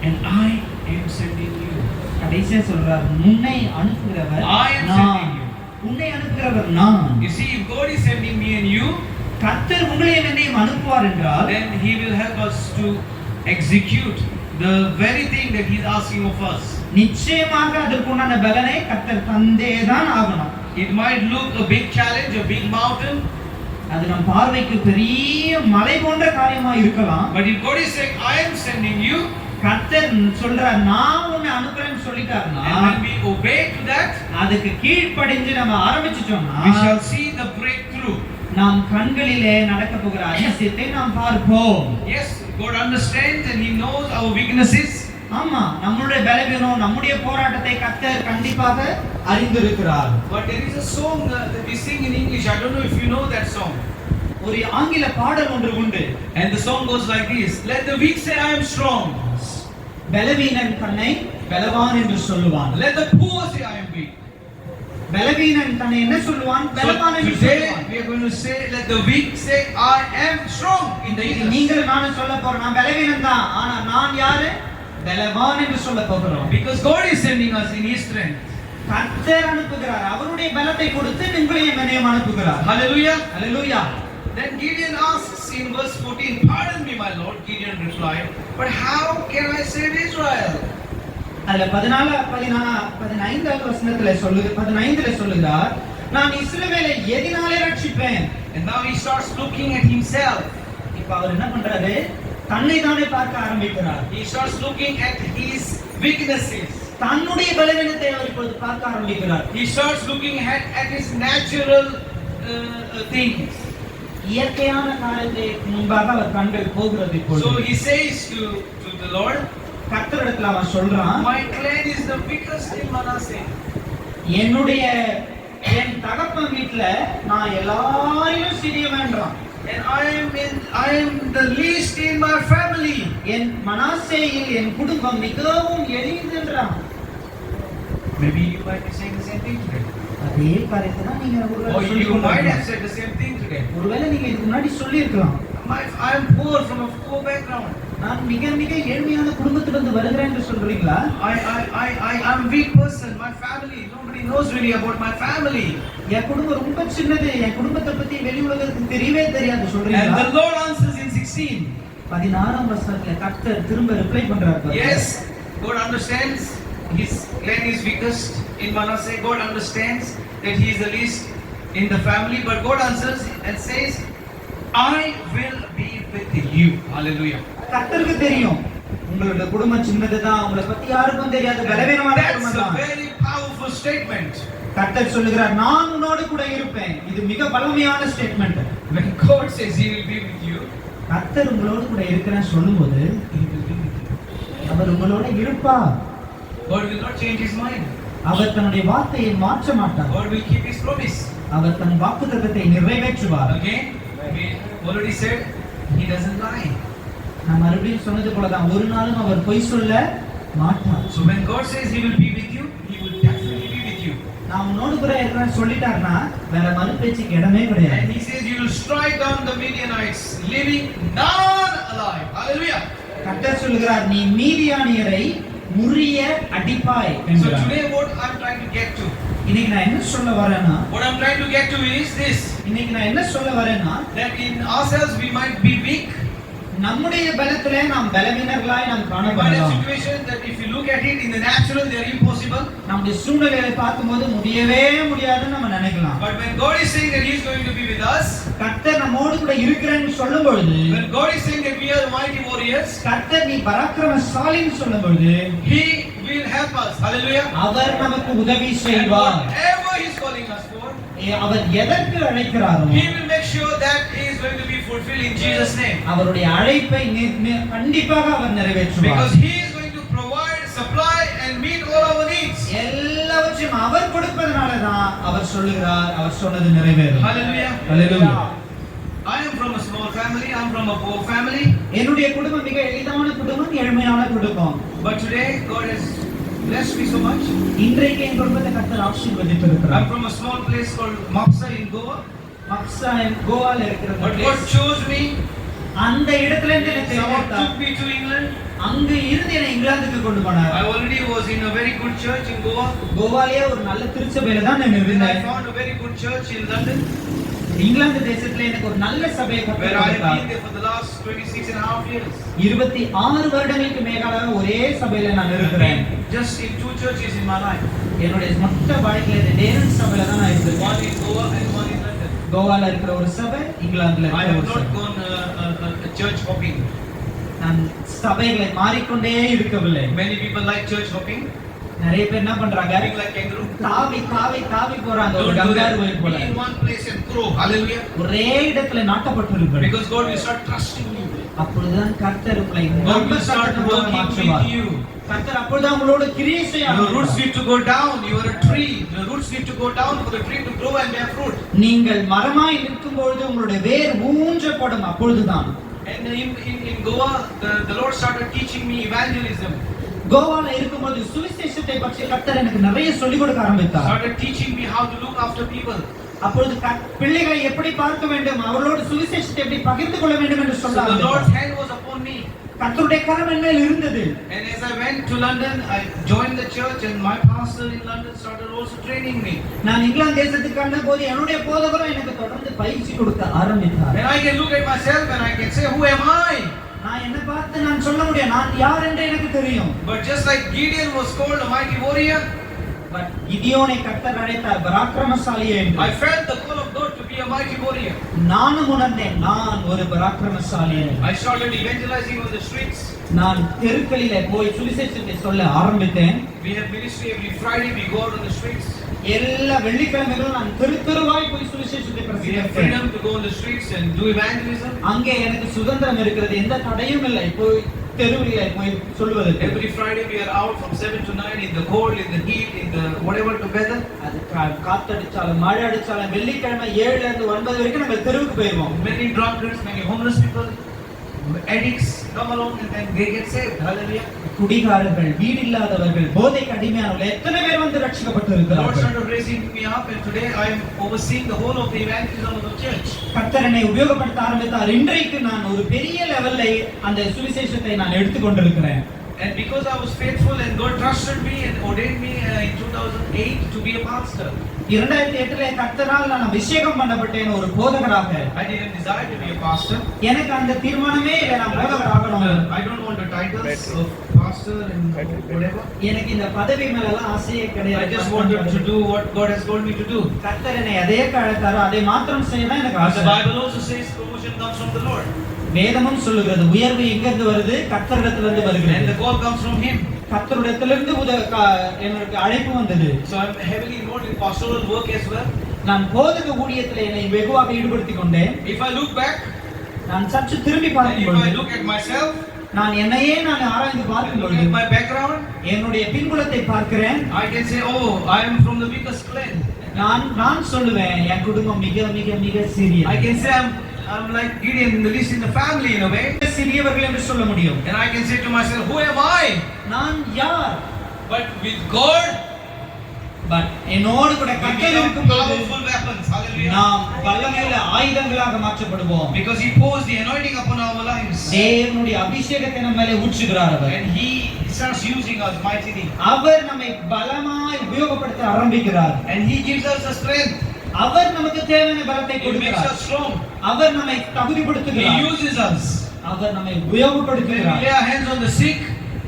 And I am sending you. கடைசியா சொல்றார், உன்னை அனுப்புகிறவர் I am நான். sending you. உன்னை அனுப்புகிறவர் நான். You see, if God is sending me and you, கர்த்தர் உங்களையும் என்னையும் அனுப்புவார் என்றால், then He will help us to execute the very thing that He is asking of us. நிச்சயமாக அதற்குண்டான பலனை கர்த்தர் தந்தே தான் ஆகணும். It might look a big challenge, a big mountain, அது நம் பார்வைக்கு பெரிய மலை போன்ற காரியமா இருக்கலாம். but if God is saying, "I am sending you," கர்த்தர் சொல்றார், நான் உன்னை அனுப்புறேன்னு சொல்லிட்டாருன்னா, and when we obey to that, அதுக்கு கீழ்ப்படிஞ்சு நம்ம ஆரம்பிச்சிட்டோம்னா, we shall see the breakthrough. நாம் கண்களிலே நடக்க போகிற அதிசயத்தை நாம் பார்ப்போம். Yes, God understands and He knows our weaknesses. ஆமா, நம்மளுடைய பலவீனம், நம்முடைய போராட்டத்தை கர்த்தர் கண்டிப்பாக அறிந்திருக்கிறார். But there is a song that we sing in English. I don't know if you know that song. ஒரு ஆங்கில பாடல் ஒன்று உண்டு. And the song goes like this: "Let the weak say I am strong. பலவீனன் தன்னை பலவான் என்று சொல்லுவான். Let the poor say I am weak." பலவீனன் தன்னை என்ன சொல்லுவான்? So பலவான் என்று today சொல்லுவான். we are going to say, "Let the weak say I am strong." In the நீங்கள் நானும் சொல்ல போறோம், நான் பலவீனன் தான், ஆனா நான் யாரு? பலவான் என்று சொல்ல போகிறோம். Because God is sending us in His strength. கர்த்தர் அனுப்புகிறார், அவருடைய பலத்தை கொடுத்து உங்களையும் என்னையும் அனுப்புகிறார். Hallelujah. Hallelujah. Then Gideon asks in verse 14, "Pardon me, my Lord." Gideon replied, "But how can I save Israel?" அதுல 15வது வசனத்துல 15ல சொல்லுகிறார், நான் இஸ்ரவேலை எதினாலே ரட்சிப்பேன். And now he starts looking at himself. இப்ப அவர் என்ன பண்றாரு? தன்னை தானே பார்க்க ஆரம்பிக்கிறார். He starts looking at his weaknesses. தன்னுடைய பலவீனத்தை அவர் இப்பொழுது பார்க்க ஆரம்பிக்கிறார். He starts looking at his natural things. இயற்கையான காரியத்தை முன்பாக அவர் கண்கள் போகிறது இப்பொழுது. So he says to the Lord, கர்த்தரிடத்துல அவன் சொல்றான், "My clan is the weakest in Manasseh." என் தகப்பன் வீட்டுல நான் எல்லாரையும் சிறியவன்றான். and I am the least in my family. என் மனாசேயில் என் குடும்பம் மிகவும் எளிது என்றான். Maybe you might be saying the same thing today. அதே காரியத்தை தான் நீங்க Or you might have said the same thing today. ஒருவேளை நீங்க இதுக்கு முன்னாடி சொல்லியிருக்கலாம். I am poor from a poor background. நான் மிக மிக ஏழ்மையான குடும்பத்திலிருந்து வருகிறேன் என்று சொல்றீங்களா? I am weak person. My family, nobody knows really about my family. என் குடும்பம் ரொம்ப சின்னது, என் குடும்பத்தை பத்தி வெளி உலகத்துக்கு தெரியவே தெரியாது And சொல்றீங்களா? the Lord answers in 16. 16ஆம் வசனத்துல கர்த்தர் திரும்ப ரிப்ளை பண்றாரு. Yes, God understands. His clan is weakest in Manasseh. God understands that he is the least in the family, but God answers and says, I will be with you. Hallelujah. கர்த்தருக்கு தெரியும் உங்களோட குடும்பம் சின்னதுதான், உங்களை பத்தி யாருக்கும் தெரியாது, பலவீனமான That's குடும்பம் a தான். very powerful statement. கர்த்தர் சொல்லுகிறார் நான் உன்னோடு கூட இருப்பேன். இது மிக பலமையான statement. When God says he will be with you, கர்த்தர் உங்களோடு கூட இருக்கிறேன்னு சொல்லும்போது he will be with you. அவர் உங்களோட இருப்பார். God will not change his mind. அவர் தன்னுடைய வார்த்தையை மாற்ற மாட்டார். God will keep his promise. அவர் தன் வாக்குத்தத்தத்தை நிறைவேற்றுவார். Again, we already said he doesn't lie. நான் மறுபடியும் சொன்னது போலதான், ஒரு நாளும் அவர் பொய் சொல்ல மாட்டார். So when God says he will be with you, he will definitely be with you. நான் உன்னோடு கூட இருக்கிறேன்னு சொல்லிட்டாருன்னா வேற மறுபேச்சுக்கு இடமே கிடையாது. And he says you will strike down the Midianites, living none alive. Hallelujah. கர்த்தர் சொல்கிறார் நீ மீதியானியரை முறிய அடிப்பாய் So என்றார். today what I'm trying to get to, இன்னைக்கு நான் என்ன சொல்ல வரேன்னா, what I'm trying to get to is this, இன்னைக்கு நான் என்ன சொல்ல வரேன்னா, that in ourselves we might be weak. நம்முடைய பலத்திலே நாம் பலவீனர்களாய் நாம் We might have காணப்படலாம். situations that if you look at it in the natural, they are impossible. நம்முடைய சூழ்நிலையை பார்க்கும்போது முடியவே முடியாதுன்னு நம்ம நினைக்கலாம். But when God is saying that he is going to be with us, கர்த்தர் நம்மோடு கூட இருக்கிறேன்னு சொல்லும் பொழுது, when God is saying that we are mighty warriors, கர்த்தர் நீ பராக்கிரமசாலின்னு சொல்லும் பொழுது he will help us. Hallelujah. அவர் நமக்கு உதவி And செய்வார். whatever he is calling us for, அவர் எதற்கு அழைக்கிறாரோ he will make sure that he is going to be fulfilled in Jesus' name. அவருடைய அழைப்பை கண்டிப்பாக அவர் நிறைவேற்றுவார். Because he is going to provide, supply and meet all our needs. எல்லாவற்றையும் அவர் கொடுப்பதனால தான் அவர் சொல்லுகிறார், அவர் சொன்னது நிறைவேறும். Hallelujah. Hallelujah. I am from a small family, I am from a poor family. என்னுடைய குடும்பம் மிக எளிதான குடும்பம், ஏழ்மையான குடும்பம். But today God has blessed me so much. இன்றைக்கு என் குடும்பத்தை கர்த்தர் ஆசீர்வதித்திருக்கிறார். I'm from a small place called Mapsa in Goa. மக்ஸா கோவால இருக்கிற But God chose me. அந்த இடத்துல இருந்து என்னை Someone தேர்ந்தெடுத்தார். took me to England. அங்க இருந்து என்னை இங்கிலாந்துக்கு கொண்டு போனார். I already was in a very good church in Goa. கோவாலயே ஒரு நல்ல திருச்சபையில தான் நான் Then I இருந்தேன். found a very good church in London, England தேசத்துல எனக்கு ஒரு நல்ல சபையை where I have been கற்றுக் there for the last 26 and a half years. 26 வருடங்களுக்கு மேலாக ஒரே சபையில நான் இருக்கிறேன். Just in two churches in my life. என்னுடைய மொத்த வாழ்க்கையில டேரன் சபையில தான் நான் இருந்தேன். One in Goa and one in London. கோவால இருக்கிற ஒரு சபை, இங்கிலாந்துல I இருக்கிற have ஒரு not சபை. gone church hopping. நான் சபைகளை மாறிக்கொண்டே இருக்கவில்லை. Many people like church hopping, நிறைய பேர் என்ன பண்றாங்க, hopping like kangaroo. தாவி தாவி தாவி போறாங்க ஒரு Don't do கங்காரு that. போய் போல. Be in one place and grow. Hallelujah. ஒரே இடத்துல நாட்டப்பட்டிருப்பார். Because God will start trusting you. அப்பொழுதுதான் கர்த்தர் உங்களை God will start working மாற்றுவார். with you. கர்த்தர் அப்பொழுதுதான் உங்களோட கிரியை செய்ய Your roots ஆரம்பிப்பார். need to go down. You are a tree. Your roots need to go down for the tree to grow and bear fruit. நீங்கள் மரமாய் நிற்கும் பொழுது உங்களுடைய வேர் ஊன்றப்படும் அப்பொழுதுதான். And in Goa, the Lord started teaching me evangelism. கோவால இருக்கும்போது சுவிசேஷத்தை பற்றி கர்த்தர் எனக்கு நிறைய சொல்லிக் கொடுக்க ஆரம்பித்தார். Started teaching me how to look after people. அப்பொழுது பிள்ளைகளை எப்படி பார்க்க வேண்டும், அவர்களோடு சுவிசேஷத்தை எப்படி பகிர்ந்து கொள்ள வேண்டும் என்று So சொல்ல the ஆரம்பித்தார். Lord's hand was upon me. கர்த்தருடைய கரம் என் மேல் இருந்தது. And as I went to London, I joined the church, and my pastor in London started also training me. நான் இங்கிலாந்து தேசத்துக்கு வந்த போது என்னுடைய போதகரும் எனக்கு தொடர்ந்து பயிற்சி கொடுக்க ஆரம்பித்தார். And I can look at myself and I can say, who am I? நான் என்ன பார்த்து நான் சொல்ல முடியும், நான் யார் என்று எனக்கு தெரியும். But just like Gideon was called a mighty warrior, but கிதியோனை கர்த்தர் அழைத்தார் பராக்கிரமசாலியே என்று. I felt the call of God to be a mighty warrior. நானும் உணர்ந்தேன் நான் ஒரு பராக்கிரமசாலி என்று. I started evangelizing on the streets. நான் தெருக்களிலே போய் சுவிசேஷத்தை சொல்ல ஆரம்பித்தேன். We have ministry every Friday. We go out on the streets. எல்லா வெள்ளிக்கிழமைகளும் நான் தெருவாய் போய் சுவிசேஷத்தை We have பிரசங்கிப்பேன். freedom to go on the streets and do evangelism. அங்கே எனக்கு சுதந்திரம் இருக்கிறது, எந்த தடையும் இல்லை. போய் தெருவிலே போய் சொல்லுவதற்கு. Every Friday we are out from 7 to 9 in the cold, in the heat, in the whatever together. அது காத்தடிச்சாலும் மழை அடிச்சாலும் வெள்ளிக்கிழமை 7 ல இருந்து 9 வரைக்கும் நம்ம தெருவுக்கு போயிருவோம். Many drunkards, many homeless people, addicts come along and then they get saved. Hallelujah. குடிகாரர்கள், வீடு இல்லாதவர்கள், போதைக்கு அடிமையானவர்கள் எத்தனை பேர் வந்து ரட்சிக்கப்பட்டு The Lord இருக்கிறார்கள். started raising me up, and today I am overseeing the whole of the evangelism of the church. கர்த்தர் என்னை உபயோகப்படுத்த ஆரம்பித்தார். இன்றைக்கு நான் ஒரு பெரிய லெவல்ல அந்த சுவிசேஷத்தை நான் எடுத்துக்கொண்டிருக்கிறேன். And because I was faithful and God trusted me and ordained me in 2008 to be a pastor. 2008ல கர்த்தரால் நான் அபிஷேகம் பண்ணப்பட்டேன் ஒரு போதகராக. I didn't desire to be a pastor. எனக்கு அந்த தீர்மானமே இல்லை நான் போதகராகணும். I don't want the titles of pastor and whatever. எனக்கு இந்த பதவி மேல எல்லாம் ஆசையே கிடையாது. I just wanted to do what God has told me to do. கர்த்தர் என்னை அதே அழைத்தாரோ அதை மாத்திரம் செய்ய தான் எனக்கு ஆசை. The Bible also says promotion comes from the Lord. வேதமும் சொல்லுகிறது உயர்வு எங்க இருந்து வருது? கர்த்தரிடத்திலிருந்து வருகிறது. And the call comes from him. கர்த்தரிடத்திலிருந்து எனக்கு அழைப்பு வந்தது. So I'm heavily involved in pastoral work as well. நான் போதக ஊழியத்தில் என்னை வெகுவாக ஈடுபடுத்திக் கொண்டேன். If I look back, நான் சற்று திரும்பி if பார்க்கும்போது I look at myself, நான் என்னையே நான் ஆராய்ந்து look பார்க்கும்போது at my background, என்னுடைய பின்புலத்தை பார்க்கிறேன். I can say, oh, I am from the weakest clan. நான் சொல்லுவேன் என் குடும்பம் மிக மிக மிக சிறியது. I can say I'm like Gideon, the least in the family in a way. சிறியவர்கள் என்று சொல்ல முடியும். And I can say to myself, who am I? நான் யார்? But with God, பட் என்னோடு கூட we கர்த்தர் become இருக்கும்போது powerful weapons. Hallelujah. நாம் வல்லமையுள்ள ஆயுதங்களாக மாற்றப்படுவோம். Because He pours the anointing upon our lives. தேவனுடைய அபிஷேகத்தை நம்ம மேலே ஊற்றுகிறார் அவர். And He starts using us mightily. அவர் நம்மை பலமாய் உபயோகப்படுத்த ஆரம்பிக்கிறார். And He gives us the strength. அவர் நமக்கு தேவையான பலத்தை He makes கொடுக்கிறார். us strong. அவர் நம்மை He தகுதிப்படுத்துகிறார். uses us. அவர் நம்மை When we உபயோகப்படுத்துகிறார். lay our hands on the sick,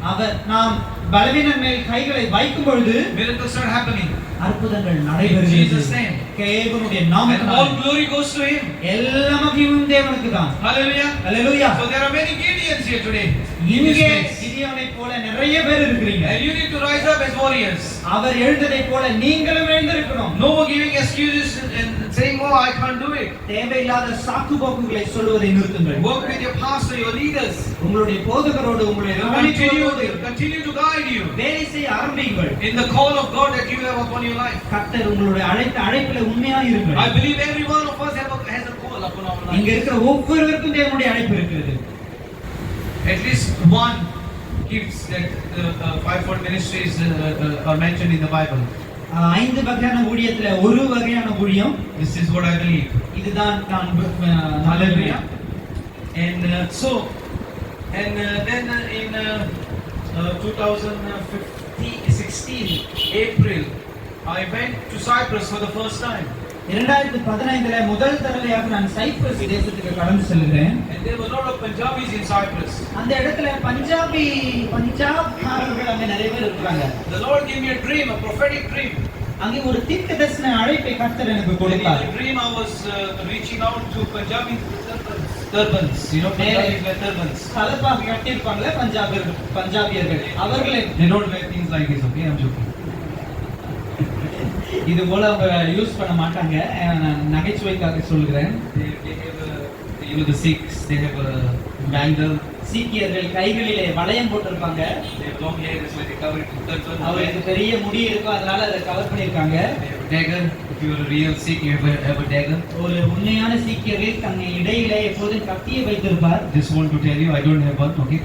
அவர் நாம் பலவீனன் மேல் கைகளை வைக்கும் பொழுது miracles start happening. அற்புதங்கள் In நடைபெறுகிறது. Jesus' name. தேவனுடைய And all நாமத்தினாலே glory goes to Him. எல்லா மகிமையும் தேவனுக்கு தான். Hallelujah. Hallelujah. So there are many Gideons here today. இங்கே In this place. கிதியோனை போல நிறைய பேர் இருக்கிறீங்க. And you need to rise up as warriors. அவர் எழுந்ததை போல நீங்களும் எழுந்திருக்கணும். No more giving excuses and saying, "Oh, I can't do it." தேவையில்லாத சாக்கு போக்குகளை சொல்வதை நிறுத்துங்கள். Work with your pastor, your leaders. உங்களுடைய போதகரோடு உங்களுடைய கவனிப்போடு Continue to guide you வேலை செய்ய ஆரம்பியுங்கள். in the call of God that you have upon your life. கர்த்தர் உங்களுடைய அழைப்பில் உண்மையா இருங்கள். I believe every one of us has a call upon our இங்க life. இருக்கிற ஒவ்வொருவருக்கும் தேவனுடைய அழைப்பு இருக்கிறது. At least one gives that fivefold ministries are mentioned in the Bible. 5 வகையான ஊழியத்துல ஒரு வகையான ஊழியம். This is what I believe. இதுதான் நான் Hallelujah. And then in 2016 April, I went to Cyprus for the first time. 2015ல முதல் தடவையாக நான் சைப்ரஸ் தேசத்துக்கு கடந்து செல்கிறேன். And there were a lot of Punjabis in Cyprus. அந்த இடத்துல பஞ்சாப்காரர்கள் அங்க நிறைய பேர் இருக்காங்க. The Lord gave me a dream, a prophetic dream. அங்கே ஒரு தீர்க்கதரிசன அழைப்பை கர்த்தர் எனக்கு And in கொடுத்தார். the dream I was reaching out to Punjabi turbans. You know, Punjabis wear turbans. தலப்பாக கட்டியிருப்பாங்களே பஞ்சாபியர்கள் அவர்களே They don't wear things like this, okay? I'm joking. இது போல அவங்க யூஸ் பண்ண மாட்டாங்க. நான் நகைச்சுவைக்காக சொல்கிறேன். They have you know the Sikhs, they have a bangle. சீக்கியர்கள் கைகளிலே வளையம் போட்டிருப்பாங்க. They have long hair, so they cover it with turban. அவங்களுக்கு பெரிய முடி இருக்கும், அதனால அதை கவர் பண்ணிருக்காங்க. They have a dagger. If you are a real Sikh, you have a dagger. ஒரு உண்மையான சீக்கியர்கள் தன் இடையிலே எப்போதும் கத்தியை வைத்திருப்பார். Just want to tell you, I don't have one, okay?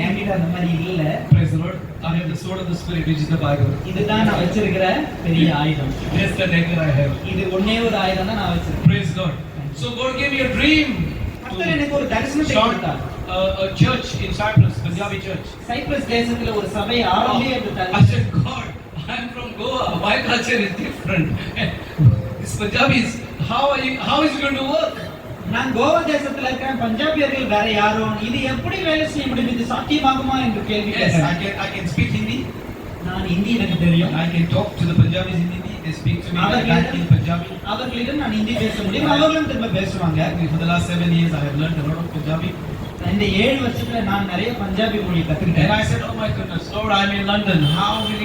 என்கிட்ட அந்த மாதிரி இல்ல. Praise the Lord. I have the sword of the Spirit, which is the Bible. இதுதான் நான் வச்சிருக்கிற பெரிய ஆயுதம். Just the dagger I have. இது ஒண்ணே ஒரு ஆயுதம் தான் நான் வச்சிருக்கேன். Praise God. So God gave me a dream கர்த்தர் எனக்கு ஒரு தரிசனத்தை start கொடுத்தார். a church in Cyprus, Punjabi church. Cyprus தேசத்துல ஒரு சபையை ஆரம்பி என்று I தரிசனம். said, God, I am from Goa. My culture is different. These Punjabis, how is it going to work? நான் கோவா தேசத்துல இருக்கேன், பஞ்சாபியர்கள் வேற யாரும், இது எப்படி வேலை செய்ய முடியும், இது சாத்தியமாகுமா என்று கேள்வி Yes, கேட்டேன். I can speak Hindi. நான் ஹிந்தி எனக்கு தெரியும். I can talk to the Punjabis in Hindi. They speak to me back in Punjabi. அவர்களிடம் நான் ஹிந்தி பேச முடியும், அவர்களும் திரும்ப பேசுவாங்க. For the last 7 years, I have learned a lot of Punjabi. இந்த 7 வருஷத்துல நான் நிறைய பஞ்சாபி மொழி And கத்துக்கிட்டேன். I said, oh my goodness, Lord, I'm in London. How will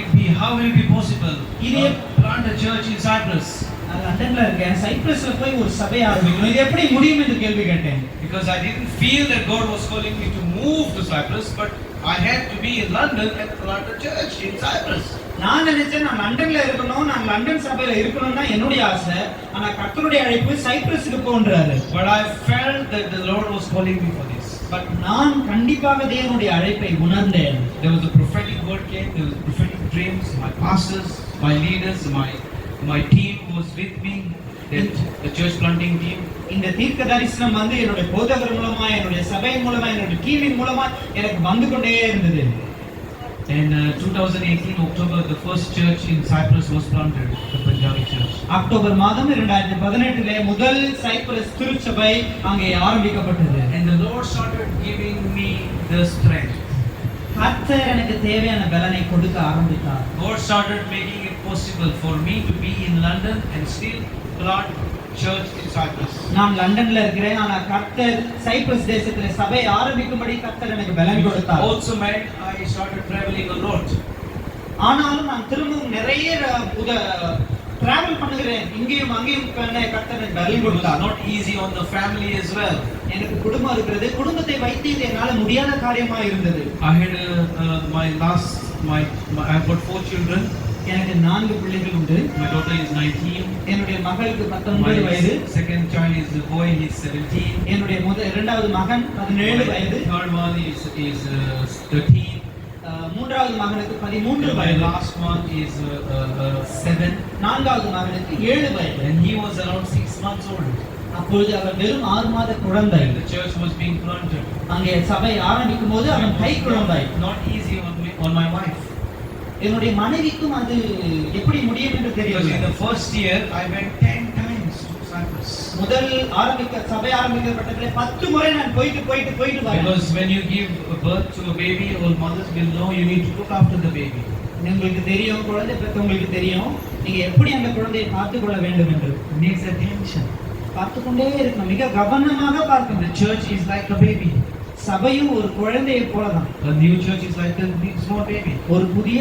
it be possible? இது Plant a church in Cyprus. நான் லண்டன்ல இருக்கேன், சைப்ரஸ்ல போய் ஒரு சபை ஆரம்பிக்கணும், இது எப்படி முடியும் என்று கேள்வி கேட்டேன். Because I didn't feel that God was calling me to move to Cyprus, but I had to be in London and plant a church in Cyprus. நான் நினைச்சேன் நான் லண்டன்ல இருக்கணும், நான் லண்டன் சபையில இருக்கணும் தான் என்னுடைய ஆசை. ஆனா கர்த்தருடைய அழைப்பு சைப்ரஸுக்கு போன்றாரு. But I felt that the Lord was calling me for this. But நான் கண்டிப்பாக தேவனுடைய அழைப்பை உணர்ந்தேன். There was a prophetic word came, there was prophetic dreams, my pastors, my leaders, my team was with me, the church planting team. இந்த தீர்க்க தரிசனம் வந்து என்னுடைய போதகர் மூலமா, என்னுடைய சபையின் மூலமா, என்னுடைய டீமின் மூலமா எனக்கு வந்து கொண்டே இருந்தது. And 2018 October, the first church in Cyprus was planted, the Punjabi church. October மாதம் 2018 முதல் சைப்ரஸ் திருச்சபை அங்கே ஆரம்பிக்கப்பட்டது. And the Lord started giving me the strength. கர்த்தர் எனக்கு தேவையான பலனை கொடுக்க ஆரம்பித்தார். God started making it possible for me to be in London and still plant church in Cyprus. நான் லண்டன்ல இருக்கிறேன், ஆனா கர்த்தர் சைப்ரஸ் தேசத்திலே சபை ஆரம்பிக்கும்படி கர்த்தர் எனக்கு பலன் கொடுத்தார். Also meant I started traveling a lot. ஆனாலும் நான் திரும்பவும் நிறைய டிராவல் பண்ணுகிறேன், இங்கேயும் அங்கேயும் கர்த்தர் எனக்கு பலன் கொடுத்தார். Not easy on the family as well. எனக்கு குடும்பம் இருக்கிறது, குடும்பத்தை வைத்து இது என்னால முடியாத காரியமா இருந்தது. I had I've got 4 children. எனக்கு 4 பிள்ளைகள் உண்டு. My daughter is 19. என்னுடைய மகளுக்கு 19 வயது. Second child is a boy, he's 17. என்னுடைய இரண்டாவது மகன் 17 வயது. Third one is 13. மூன்றாவது மகனுக்கு 13 My வயது. last one is 7. நான்காவது மகனுக்கு 7 வயது. And he was around 6 months old. அப்பொழுது அவர் வெறும் 6 மாத குழந்தை. The church was being planted. அங்கே சபை ஆரம்பிக்கும் போது அவன் கை குழந்தை. Not easy on my wife. என்னுடைய மனைவிக்கும் அது எப்படி முடியும் என்று Because தெரியவில்லை. in the first year I went 10 times to Cyprus. முதல் சபை ஆரம்பிக்கப்பட்டதிலே 10 முறை நான் போயிட்டு வரேன். Because when you give birth to a baby, all mothers will know you need to look after the baby. உங்களுக்கு தெரியும், குழந்தை பெற்றவங்களுக்கு தெரியும் நீங்க எப்படி அந்த குழந்தையை பார்த்துக் கொள்ள வேண்டும் என்று. It needs attention. பார்த்துக்கொண்டே இருக்கணும், மிக கவனமாக பார்க்கணும். The church is like a baby. சபையும் ஒரு குழந்தையை போலதான். A new church is like a small baby. ஒரு புதிய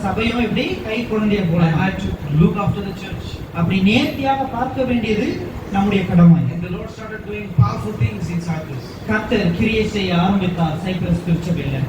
சபையும் எப்படி கை குழந்தையை I போலதான். had to look after the church. அப்படி நேர்த்தியாக பார்க்க வேண்டியது நம்முடைய கடமை. And the Lord started doing powerful things in Cyprus. கர்த்தர் கிரியை செய்ய ஆரம்பித்தார் Cyprus திருச்சபையில.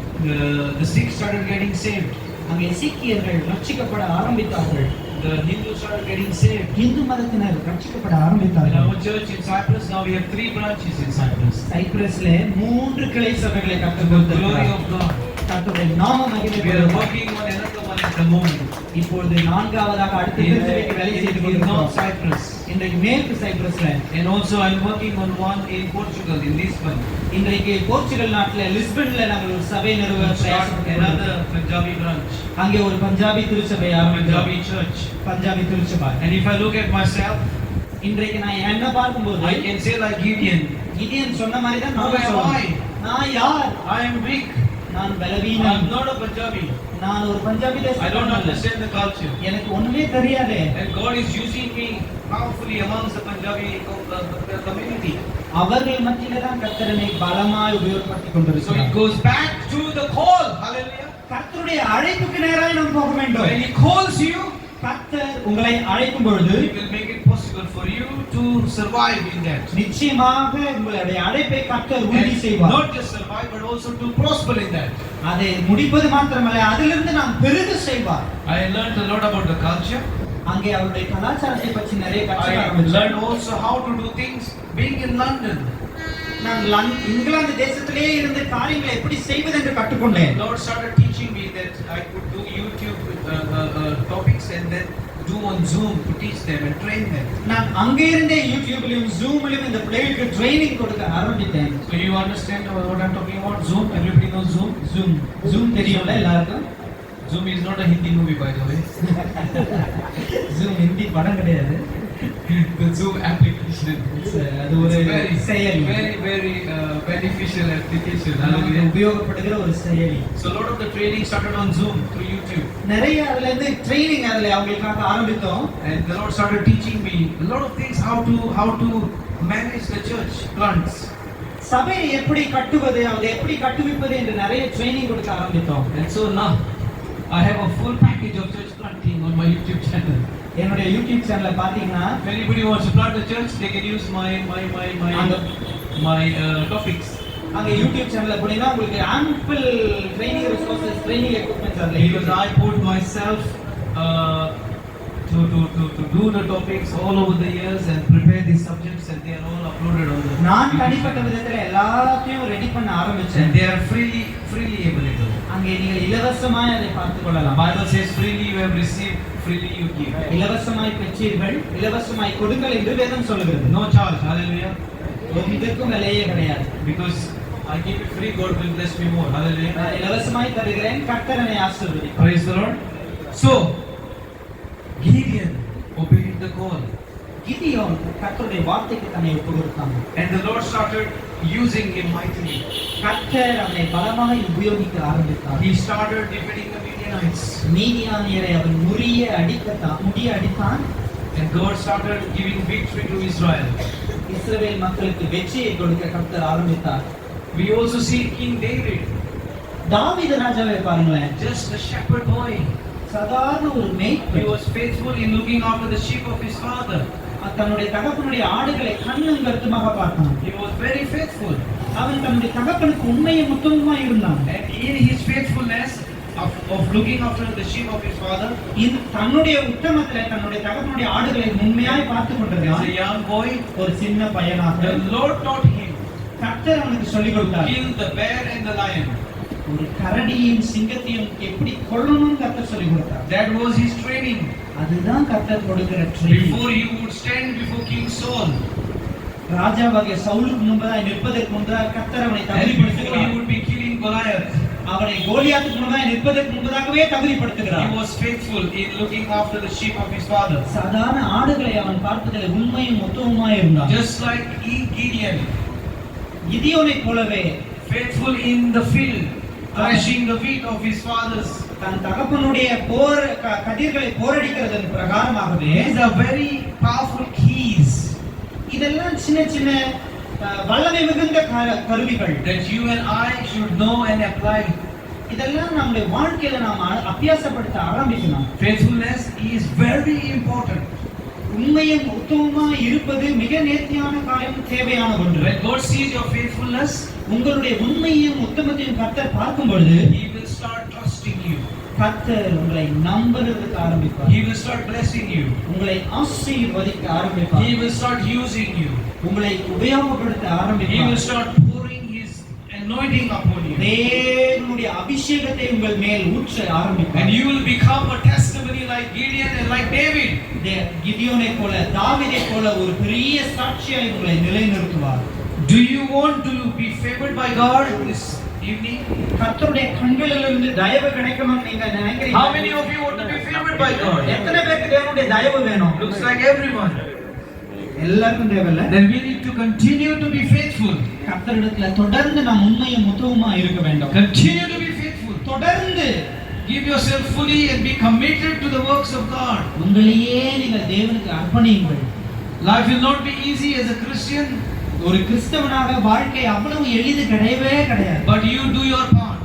The sick started getting saved. அங்கே சீக்கியர்கள் ரட்சிக்கப்பட ஆரம்பித்தார்கள். The Hindus started getting saved. Hindu மதத்தினர் ரட்சிக்கப்பட In ஆரம்பித்தார்கள். our church in Cyprus, now we have 3 branches in Cyprus. சைப்ரஸ்ல 3 கிளை சபைகளை கர்த்தர் The glory கொடுத்திருக்கிறார். of God. கர்த்தருடைய நாம We are மகிமைப்படுவதாக. working on another one at the moment. இப்பொழுது 4ஆவதாக அடுத்த திருச்சபைக்கு வேலை செய்து In கொண்டிருக்கிறோம். North Cyprus. இன்றைக்கு மேற்கு சைப்ரஸ்ல, And also I'm working on one in Portugal, in Lisbon. இன்றைக்கு போர்ச்சுகல் நாட்டுல லிஸ்பன்ல நாங்கள் ஒரு சபை நிறுவ Start பிரயாசப்படுகிறோம். another Punjabi branch. அங்கே ஒரு பஞ்சாபி திருச்சபை ஆரம்பிக்கிறோம். Punjabi church. பஞ்சாபி திருச்சபை. And if I look at myself, இன்றைக்கு நான் என்ன பார்க்கும்போது I can say like Gideon, Gideon சொன்ன மாதிரி தான் Who நான் am சொல்றேன். I? நான் யார்? I am weak. நான் பலவீனம். I'm not a Punjabi. நான் ஒரு பஞ்சாபி I don't தேசம். understand the culture. எனக்கு ஒண்ணுமே தெரியாதே. And God is using me powerfully amongst the Punjabi community. அவர்கள் மத்தியில தான் கர்த்தரனை பலமாய் உபயோகப்படுத்திக் So it கொண்டிருக்கிறார். goes back to the call. Hallelujah. கர்த்தருடைய அழைப்புக்கு நேராக நாம் போக வேண்டும். When He calls you, கர்த்தர் உங்களை அழைக்கும் பொழுது He will make it possible for you to survive in that. நிச்சயமாக உங்களுடைய அழைப்பை கர்த்தர் உறுதி And செய்வார். not just survive, but also to prosper in that. அதை முடிப்பது மாத்திரமல்ல, அதிலிருந்து நாம் பெருக செய்வார். I learned a lot about the culture. அங்கே அவருடைய கலாச்சாரத்தை பற்றி நிறைய கற்றுக்க I ஆரம்பிச்சேன். learned also how to do things being in London. நான் இங்கிலாந்து தேசத்திலேயே இருந்து காரியங்களை எப்படி செய்வது என்று கற்றுக்கொண்டேன். Lord started teaching me that I could do YouTube topics and then do on Zoom to teach them and train them. நான் அங்கே இருந்தே யூடியூப்லயும் ஜூம்லயும் இந்த பிள்ளைகளுக்கு ட்ரைனிங் கொடுக்க ஆரம்பித்தேன். So you understand what I'm talking about? Zoom, everybody knows Zoom. Zoom தெரியும்ல எல்லாருக்கும்? Zoom is not a Hindi movie, by the way. Zoom Hindi படம் கிடையாது. The Zoom application. அது ஒரு செயலி. Very beneficial application. நமக்கு Hallelujah. உபயோகப்படுகிற ஒரு செயலி. So a lot of the training started on Zoom through YouTube. நிறைய அதுல இருந்து ட்ரைனிங் அதுல அவங்களுக்காக ஆரம்பித்தோம். And the Lord started teaching me a lot of things, how to manage the church plants. சபையை எப்படி கட்டுவது, அதை எப்படி கட்டுவிப்பது என்று நிறைய ட்ரைனிங் கொடுக்க ஆரம்பித்தோம். And so now I have a full package of church planting on my YouTube channel. என்னுடைய யூடியூப் சேனலை பார்த்தீங்கன்னா If anybody wants to plant a church, they can use my topics. அங்க யூடியூப் சேனல்ல போனீங்கன்னா உங்களுக்கு ample training resources training equipments அதுல Because I put myself to do the topics all over the years and prepare these subjects, and they are all uploaded on the நான் YouTube தனிப்பட்ட channel. விதத்துல எல்லாத்தையும் ready பண்ண And ஆரம்பிச்சேன். they are freely available. அங்கே நீங்கள் இலவசமாய் அதை பார்த்துக் The கொள்ளலாம். Bible says, freely you have received, freely you give. இலவசமாய் பெற்றீர்கள், இலவசமாய் கொடுங்கள் என்று வேதம் சொல்கிறது. No charge. Hallelujah. இதற்கும் விலையே கிடையாது. Because I give it free, God will bless me more. Hallelujah. நான் இலவசமாய் தருகிறேன், கர்த்தர் என்னை ஆசீர்வதிப்பார். Praise the Lord. So, Gideon obeyed the call. Gideon கர்த்தருடைய வார்த்தைக்கு தன்னை ஒப்பு கொடுத்தான். And the Lord started using him mightily. கர்த்தர் அவனை பலமாய் உபயோகிக்க ஆரம்பித்தார். He started defeating the Midianites. மீதியானியரை அவன் முடிய அடித்தான். And God started giving victory to Israel. இஸ்ரவேல் மக்களுக்கு வெற்றியை கொடுக்க கர்த்தர் ஆரம்பித்தார். We also see King David, தாவீது ராஜாவை பாருங்களேன். just a shepherd boy. சாதாரண ஒரு He மேய்ப்பன். was faithful in looking after the sheep of his father. தன்னுடைய தகப்பனுடைய ஆடுகளை கண்ணும் கருத்துமாக பார்த்தான். He was very faithful. அவன் தன்னுடைய தகப்பனுக்கு உண்மையும் உத்தமமாய் இருந்தான். And in his faithfulness of looking after the sheep of his father, தன்னுடைய உத்தமத்திலே தன்னுடைய தகப்பனுடைய ஆடுகளை உண்மையாய் பார்த்து as கொண்டிருந்தான். a young boy, ஒரு சின்ன பையனாக the Lord taught him, கர்த்தர் அவனுக்கு சொல்லிக் கொடுத்தார். kill the bear and the lion. ஒரு கரடியையும் சிங்கத்தையும் எப்படி கொல்லணும் கர்த்தர் சொல்லிக் கொடுத்தார். That was his training. அதுதான் கர்த்தர் கொடுக்கிற training. Before he would stand before King Saul, ராஜாவாகிய சவுலுக்கு முன்பதாக நிற்பதற்கு முன்பதாக கர்த்தர் அவனை and before he தகுதிப்படுத்துகிறார். would be killing Goliath, அவனை கோலியாத்துக்கு முன்பதாக நிற்பதற்கு முன்பதாகவே தகுதிப்படுத்துகிறார். he was faithful in looking after the sheep of his father. சாதாரண ஆடுகளை அவன் பார்ப்பதில் உண்மையும் உத்தமமாய் இருந்தான். Just like Gideon, கிதியோனை போலவே faithful in the field, threshing the wheat of his fathers. தன் தகப்பனுடைய கதிர்களை போரடிக்கிறதன் பிரகாரமாகவே These are very powerful keys இதெல்லாம் சின்ன சின்ன வல்லமை மிகுந்த கருவிகள். that you and I should know and apply. இதெல்லாம் நம்முடைய வாழ்க்கையில நாம் அபியாசப்படுத்த ஆரம்பிக்கணும். Faithfulness is very important. உண்மையும் உத்தமமாய் இருப்பது மிக நேர்த்தியான காரியம், தேவையான ஒன்று. When God sees your faithfulness, உங்களுடைய உண்மையையும் உத்தமத்தையும் கர்த்தர் பார்க்கும் பொழுது He will start trusting you. கர்த்தர் உங்களை நம்புறதுக்கு ஆரம்பிப்பார். He will start blessing you. உங்களை ஆசீர்வதிக்க ஆரம்பிப்பார். He will start using you. உங்களை உபயோகப்படுத்த He will ஆரம்பிப்பார். start pouring His anointing upon you. தேவனுடைய அபிஷேகத்தை உங்கள் மேல் ஊற்ற ஆரம்பிப்பார். And you will become a testimony like Gideon and like David. கிதியோனை போல தாவீதை போல ஒரு பெரிய சாட்சியாய் உங்களை நிலைநிறுத்துவார். Do you want to be favored by God this evening? கர்த்தருடைய கண்களிலிருந்து தயவு கிடைக்கணும்னு நீங்க நினைக்கிறீங்க? How many of you want to be favored by God? எத்தனை பேருக்கு தேவனுடைய தயவு வேணும்? Looks like everyone. எல்லாருக்கும் தேவையில்ல. Then we need to continue to be faithful. கர்த்தரிடத்துல தொடர்ந்து நாம் உண்மையும் உத்தமமா இருக்க வேண்டும். Continue to be faithful. தொடர்ந்து Give yourself fully and be committed to the works of God. உங்களையே நீங்கள் தேவனுக்கு அர்ப்பணியுங்கள். Life will not be easy as a Christian, ஒரு கிறிஸ்தவனாக வாழ்க்கை அவ்வளவு எளிது கிடையவே கிடையாது. but you do your part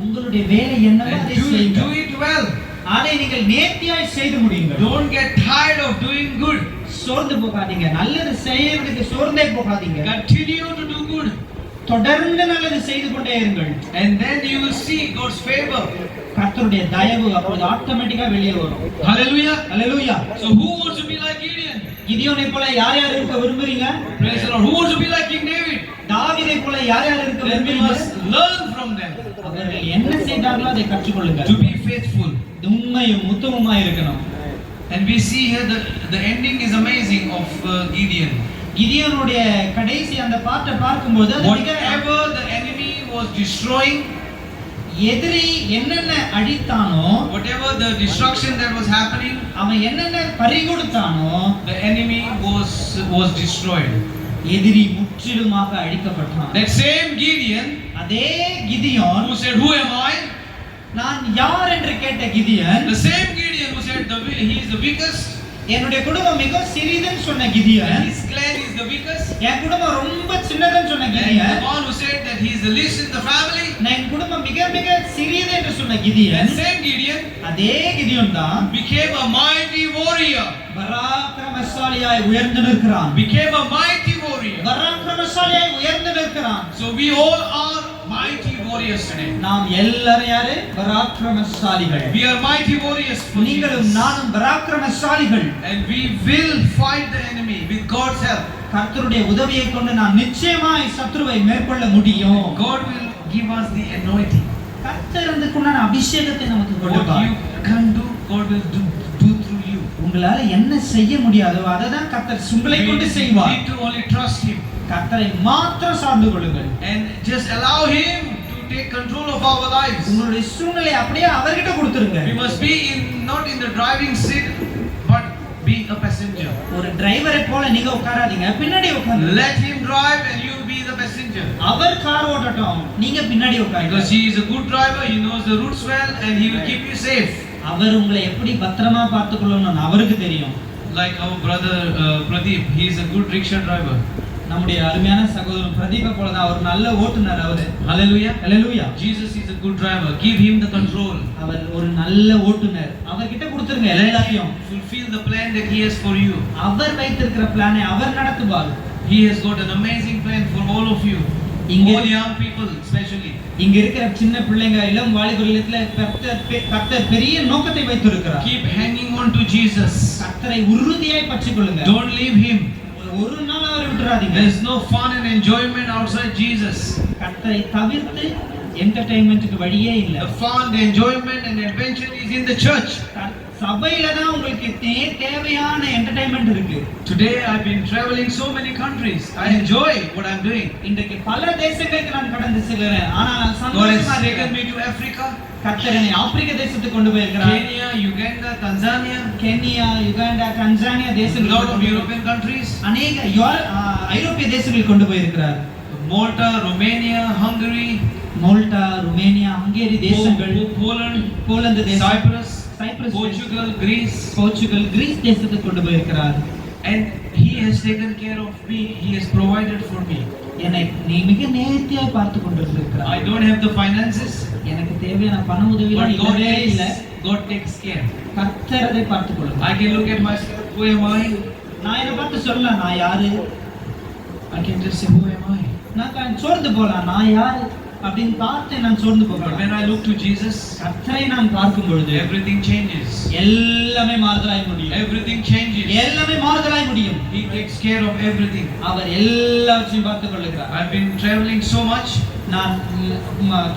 உங்களுடைய வேலை என்னவோ and அதை do செய்யுங்கள். it well. அதை நீங்கள் நேர்த்தியாய் செய்து முடியுங்கள். Don't get tired of doing good. சோர்ந்து போகாதீங்க. நல்லது செய்யறதுக்கு சோர்ந்தே போகாதீங்க. Continue to do good, தொடர்ந்து நல்லது செய்து கொண்டே இருங்கள். and then you will see God's favor. கர்த்தருடைய தயவு அப்பொழுது ஆட்டோமேட்டிக்கா வெளியே வரும். Hallelujah. Hallelujah. So who wants to be like Gideon? கிதியோனை போல யார் யார் இருக்க விரும்புறீங்க? Praise the Lord. Who wants to be like King David? தாவீதை போல யார் யார் இருக்க Then we விரும்புறீங்க? must learn from them அவர்கள் என்ன செய்தார்களோ அதை கற்றுக்கொள்ளுங்க. to be faithful. உண்மையும் உத்தமமா இருக்கணும். And we see here the ending is amazing of Gideon. கிதியோனுடைய கடைசி அந்த பாட்டை பார்க்கும்போது அது மிக Whatever the enemy was destroying, எதிரி என்னென்ன அழித்தானோ, whatever the destruction that was happening, அவன் என்னென்ன பறிகொடுத்தானோ, the enemy was destroyed. எதிரி முற்றிலுமாக அழிக்கப்பட்டான். That same Gideon, அதே Gideon who said, "Who am I?" நான் யார் என்று கேட்ட Gideon, The same Gideon who said, "He is the weakest." என்னுடைய குடும்பம் மிக சிறிதுன்னு சொன்ன Gideon, His clan is the weakest. என் குடும்பம் ரொம்ப சின்னதுன்னு சொன்ன And Gideon, the one who said that he is the least in the family, என் குடும்பம் மிக மிக சிறியது என்று சொன்ன கிதியோன், that same Gideon அதே கிதியோன் தான் became a mighty warrior. பராக்கிரமசாலியாய் உயர்ந்து நிற்கிறான். Became a mighty warrior. பராக்கிரமசாலியாய் உயர்ந்து நிற்கிறான். So we all are mighty warriors today. நாம் எல்லாரும் யாரு? பராக்கிரமசாலிகள். We are mighty warriors for நீங்களும் Jesus. நானும் பராக்கிரமசாலிகள். And we will fight the enemy with God's help. கர்த்தருடைய உதவியை கொண்டு நாம் நிச்சயமாய் சத்துருவை மேற்கொள்ள முடியும். God will give us the anointing. கர்த்தர் அதுக்குண்டான அபிஷேகத்தை நமக்கு What கொடுப்பார். you can do, God will do through you. உங்களால என்ன செய்ய முடியாதோ அதை தான் கர்த்தர் உங்களை கொண்டு We செய்வார். need to only trust Him கர்த்தரை மாத்திரம் சார்ந்து கொள்ளுங்கள். and just allow Him to take control of our lives. உங்களுடைய சூழ்நிலை அப்படியே அவர்கிட்ட கொடுத்துருங்க. We must be not in the driving seat, but be a passenger. ஒரு டிரைவரை போல நீங்க உட்காராதீங்க, பின்னாடி உட்காருங்க. Let Him drive and you be the passenger. அவர் கார் ஓட்டட்டும், நீங்க பின்னாடி உட்காருங்க. Because He is a good driver, He knows the routes well, and He will keep you safe. அவர் உங்களை எப்படி பத்திரமா பார்த்துக்கொள்ளணும்னு அவருக்கு தெரியும். Like our brother Pradeep, he is a good rickshaw driver. நம்முடைய அருமையான சகோதரன் பிரதீப போல தான் அவர் நல்ல ஓட்டுநர். அவரு Hallelujah. Hallelujah. Jesus is a good driver. Give Him the control. அவர் ஒரு நல்ல ஓட்டுநர். அவர்கிட்ட கொடுத்துருங்க எல்லாத்தையும். Fulfill the plan that He has for you. அவர் வைத்திருக்கிற பிளானை அவர் நடத்துவார். He has got an amazing plan for all of you. All young people especially. இங்க இருக்கிற சின்ன பிள்ளைங்க, இளம் வாலிபர்களிடத்துல கர்த்தர் பெரிய நோக்கத்தை வைத்திருக்கிறார். Keep hanging on to Jesus. கர்த்தரை உறுதியாய் பற்றிக் கொள்ளுங்க. Don't leave Him. ஒரு நாள் அவரை விட்டுறாதீங்க. There is no fun and enjoyment outside Jesus. கர்த்தரை தவிர்த்து என்டர்டெயின்மென்ட்க்கு வழியே இல்ல. The fun, the enjoyment and adventure is in the church. சபையில தான் உங்களுக்கு தேவையான என்டர்டெயின்மென்ட் இருக்கு. Today I've been traveling so many countries. I enjoy what I'm doing. இன்றைக்கு பல தேசங்களுக்கு நான் கடந்து செல்கிறேன். ஆனா நான் God சந்தோஷமா has taken இருக்கேன். me to Africa, கர்த்தர் என்னை ஆப்பிரிக்க தேசத்துக்கு கொண்டு போயிருக்கிறார். Kenya, Uganda, Tanzania, Kenya, Uganda, Tanzania a lot தேசங்களுக்கு of European countries, அநேக ஐரோப்பிய தேசங்களுக்கு கொண்டு போயிருக்கிறார். Malta, Romania, Hungary, Malta, Romania, Hungary தேசங்கள், Poland, போலந்து தேசம், Cyprus, Cyprus, Portugal, Greece, Portugal, Greece தேசத்துக்கு கொண்டு போயிருக்கிறார். and He has taken care of me. He has provided for me. என்னை நீ மிக நேர்த்தியாய் பார்த்து கொண்டிருக்கிறார். I don't have the finances, எனக்கு தேவையான பண உதவிலாம் but இல்லவே இல்ல. God takes care. கர்த்தர் அதை பார்த்துக் கொள்ளுங்க. I can look at myself. Who am I? நான் என்ன பார்த்து சொல்லலாம், நான் யாரு? I can just say, who am I? நான் சோர்ந்து போலாம், நான் யாரு அப்படின்னு பார்த்து நான் சோர்ந்து But போகலாம். when I look to Jesus, கர்த்தரை நான் பார்க்கும் பொழுது everything changes. எல்லாமே மாறுதலாய் முடியும். Everything changes. எல்லாமே மாறுதலாய் முடியும். He takes care of everything. அவர் எல்லாவற்றையும் பார்த்துக் கொள்ளுகிறார். I've been traveling so much. நான்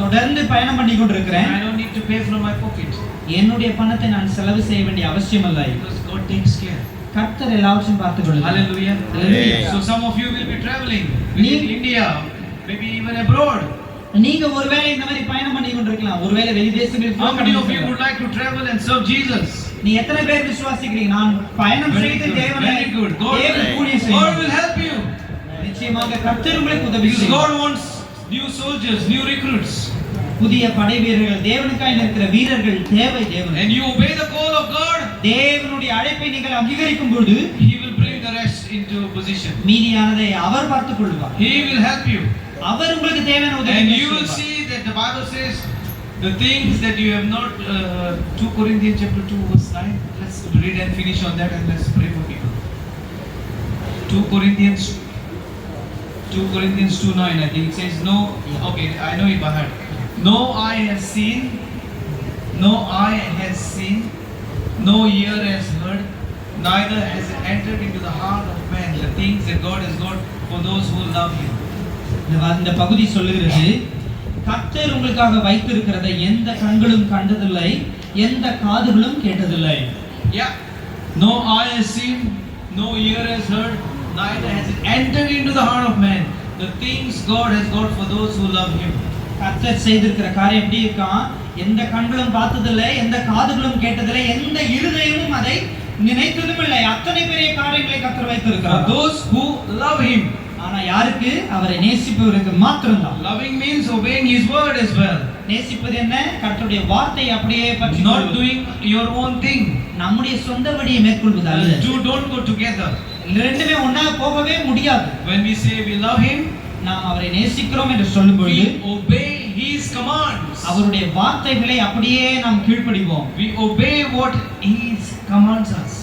தொடர்ந்து பயணம் பண்ணி கொண்டிருக்கிறேன். I don't need to pay from my pocket. என்னுடைய பணத்தை நான் செலவு செய்ய வேண்டிய அவசியம் இல்லை. Because God takes care. கர்த்தர் எல்லாவற்றையும் பார்த்துக் கொள்ளுகிறார். Hallelujah. Hallelujah. So some of you will be traveling in India, maybe even abroad. நீங்க ஒருவேளை இந்த மாதிரி பயணம் பண்ணி கொண்டிருக்கலாம். ஒருவேளை வெளி தேசங்களுக்கு How many of you would like to travel and serve Jesus? நீ எத்தனை பேர் விசுவாசிக்கிறீங்க நான் பயணம் செய்து தேவனை Very good. God will help you. நிச்சயமாக கர்த்தர் உங்களுக்கு உதவி Because செய்வார். God wants new soldiers, new recruits. புதிய படை வீரர்கள், தேவனுக்காய் நிற்கிற வீரர்கள் தேவை தேவன். And you obey the call of God, தேவனுடைய அழைப்பை நீங்கள் அங்கீகரிக்கும் பொழுது He will bring the rest into position. மீதியானதை அவர் பார்த்துக் கொள்வார். He will help you. அவர் உங்களுக்கு தேவையான உதவி And you செய்வார். will see that the Bible says the things that you have not 2 Corinthians chapter 2 verse 9. Let's read and finish on that and let's pray for people. 2 Corinthians 2:9 I think it says no. Okay, I know it by heart. No eye has seen, no ear has heard, neither has it entered into the heart of man the things that God has got for those who love Him. இந்த பகுதி சொல்லுகிறது, கர்த்தர் உங்களுக்காக வைத்திருக்கிறதை எந்த கண்களும் கண்டதில்லை, எந்த காதுகளும் கேட்டதில்லை. Yeah. No eye has seen, no ear has heard, neither has it entered into the heart of man the things God has got for those who love Him. கர்த்தர் செய்திருக்கிற காரியம் எப்படி இருக்கான்? எந்த கண்களும் பார்த்ததில்லை, எந்த காதுகளும் கேட்டதில்லை, எந்த இருதயமும் அதை நினைத்ததும் இல்லை. அத்தனை பெரிய காரியங்களை கர்த்தர் வைத்திருக்கிறார். Those who love Him. ஆனா யாருக்கு? அவரை நேசிப்பவருக்கு மாத்திரம்தான். Loving means obeying His word as well. நேசிப்பது என்ன? கர்த்தருடைய வார்த்தையை அப்படியே பற்றி Not doing your own thing. நம்முடைய சொந்த வழியை மேற்கொள்வது அல்ல. Two don't go together. ரெண்டுமே ஒண்ணா போகவே முடியாது. When we say we love Him, நாம் அவரை நேசிக்கிறோம் என்று சொல்லும் பொழுது we obey his commands. அவருடைய வார்த்தைகளை அப்படியே நாம் கீழ்ப்படிவோம். We obey what he commands us.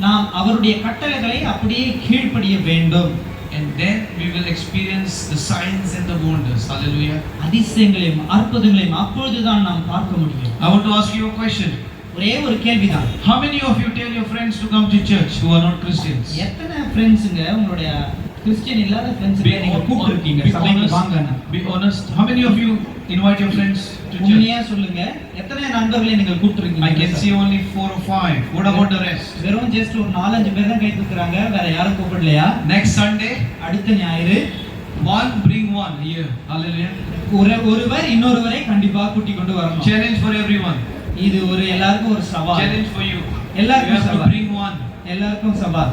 நாம் அவருடைய கட்டளைகளை அப்படியே கீழ்ப்படிய வேண்டும். And then we will experience the signs and the wonders. Hallelujah. அதிசயங்களையும் அற்புதங்களையும் அப்பொழுதுதான் நாம் பார்க்க முடியும். I want to ask you a question. ஒரே ஒரு கேள்விதான். How many of you tell your friends to come to church who are not Christians? எத்தனை ஃப்ரெண்ட்ஸ்ங்க உங்களுடைய கிறிஸ்டியன் இல்லாத ஃப்ரெண்ட்ஸ்ங்க நீங்க கூப்பிட்டுருக்கீங்க சபைக்கு வாங்கன்னு? Be honest. How many of you invite your friends to church? உண்மையா சொல்லுங்க, எத்தனை நண்பர்களை நீங்கள் கூப்பிட்டுருக்கீங்க? I can see only 4 or 5. What about the rest? வெறும் ஜஸ்ட் ஒரு 4-5 பேர் தான் கை தூக்குறாங்க, வேற யாரும் கூப்பிடலையா? Next Sunday, அடுத்த ஞாயிறு one bring one here. Hallelujah. ஒருவர் இன்னொருவரை கண்டிப்பா கூட்டி கொண்டு வரணும். Challenge for everyone. இது ஒரு எல்லாருக்கும் ஒரு சவால். Challenge for you. எல்லாருக்கும் You have to சவால். bring one. எல்லாருக்கும் சவால்.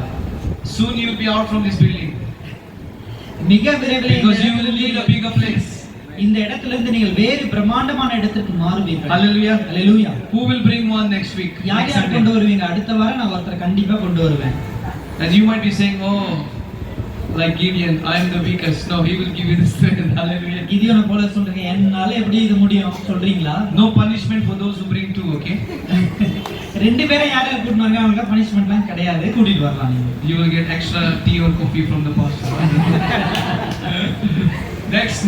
Soon you will be out from this building. மிக விரைவில் Because you will need a bigger place. இந்த இடத்திலிருந்து நீங்கள் வேறு பிரம்மாண்டமான இடத்துக்கு மாறுவீர்கள். Hallelujah. Hallelujah. Who will bring one next week? யார் Next யார் Sunday. கொண்டு வருவீங்க? அடுத்த வாரம் நான் ஒருத்தரை கண்டிப்பா கொண்டு வருவேன். And you might be saying, oh, like Gideon, I am the weakest. No, he will give you the strength. Hallelujah. கிதியோனை போல சொல்றீங்க, என்னால எப்படி இது முடியும் சொல்றீங்களா? No punishment for those who bring two, okay? ரெண்டு பேரை யாரை கூட்டிட்டு வராங்க, அவங்க பனிஷ்மென்ட்லாம் கிடையாது, கூட்டிட்டு வரலாம் நீங்க. You will get extra tea or coffee from the pastor.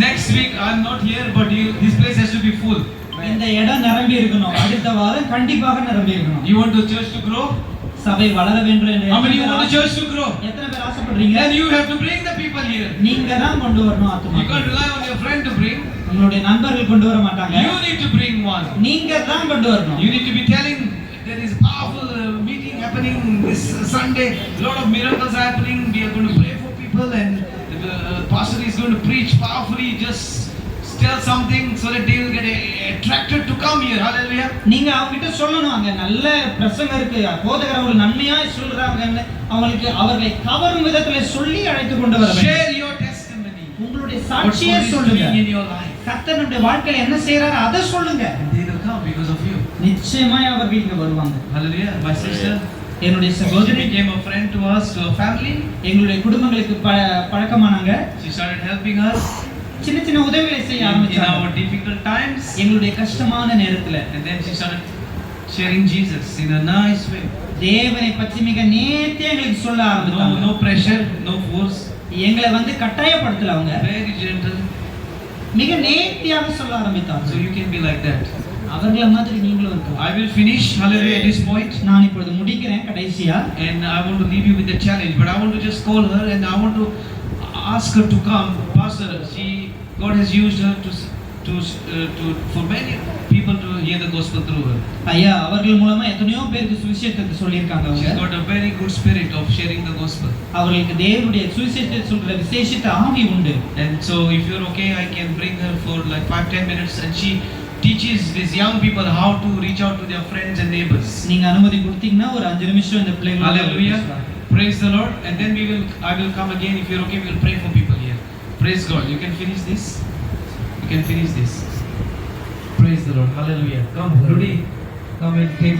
Next week I'm not here, but this place has to be full. இந்த இடம் நிரம்பி இருக்கணும். அடுத்த வாரம் கண்டிப்பாக நிரம்பி இருக்கணும். You want the church to grow? சபை வளர வேண்டும் என்று How many you want the church to grow? எத்தனை பேர் ஆசைப்படுறீங்க? Then you have to bring the people here. நீங்க தான் கொண்டு வரணும் You ஆத்துமா. can't rely on your friend to bring. உங்களுடைய நண்பர்கள் கொண்டு வர மாட்டாங்க. You need to bring one. நீங்க தான் கொண்டு வரணும். You need to be telling there is powerful meeting happening this Sunday. A lot of miracles are happening. We are going to pray for people, and the pastor is going to preach powerfully. Just tell something so that they will get attracted to come here. Hallelujah. நீங்க அவங்க கிட்ட சொல்லணும், அங்க நல்ல பிரசங்கம் இருக்கு, போதகர் அவர்கள் நன்மையா சொல்றாங்கன்னு அவங்களுக்கு அவர்களை கவரும் விதத்துல சொல்லி அழைத்து கொண்டு வர வேண்டும். Share your testimony. உங்களுடைய What சாட்சியை God is சொல்லுங்க. doing in your life. கர்த்தருடைய வாழ்க்கையில என்ன செய்யறாரு அதை சொல்லுங்க. And they will come because of you. நிச்சயமாய் அவர்கள் இங்க வருவாங்க. Hallelujah. My sister, என்னுடைய she சகோதரி became a friend to us, to our family. எங்களுடைய குடும்பங்களுக்கு பழக்கமானாங்க. She started helping us சின்ன சின்ன உதவிகளை செய்ய in ஆரம்பிச்சாங்க our difficult times. எங்களுடைய கஷ்டமான நேரத்துல. And then she started sharing Jesus in a nice way. தேவனை பற்றி மிக நேர்த்தியா எங்களுக்கு சொல்ல ஆரம்பிச்சாங்க. No pressure, no force. எங்களை வந்து கட்டாயப்படுத்தல, அவங்க Very gentle. மிக நேர்த்தியாக சொல்ல ஆரம்பித்தாங்க. So you can be like that. அவங்கள மாதிரி நீங்களும் இருக்கலாம். I will finish, hallelujah, at this point. நான் இப்பொழுது முடிக்கிறேன் கடைசியா. And I want to leave you with the challenge, but I want to just call her and I want to ask her to come. Pastor, God has used her for many people to hear the gospel through her. ஐயா, அவர்கள் மூலமா எத்தனையோ பேருக்கு சுவிசேஷத்தை சொல்லியிருக்காங்க அவங்க. She's got a very good spirit of sharing the gospel. அவர்களுக்கு தேவனுடைய சுவிசேஷத்தை சொல்ற விசேஷித்த ஆவி உண்டு. And so if you're okay, I can bring her for like 5-10 minutes and she teaches these young people how to reach out to their friends and neighbors. நீங்க அனுமதி கொடுத்தீங்கன்னா ஒரு 5 நிமிஷம் இந்த பிள்ளைகளோட Hallelujah. Praise the Lord. And then I will come again. If you're okay, we will pray for people here. Praise God. You can finish this. You can finish this. Praise the Lord. Hallelujah. Come, Rudy. Come and take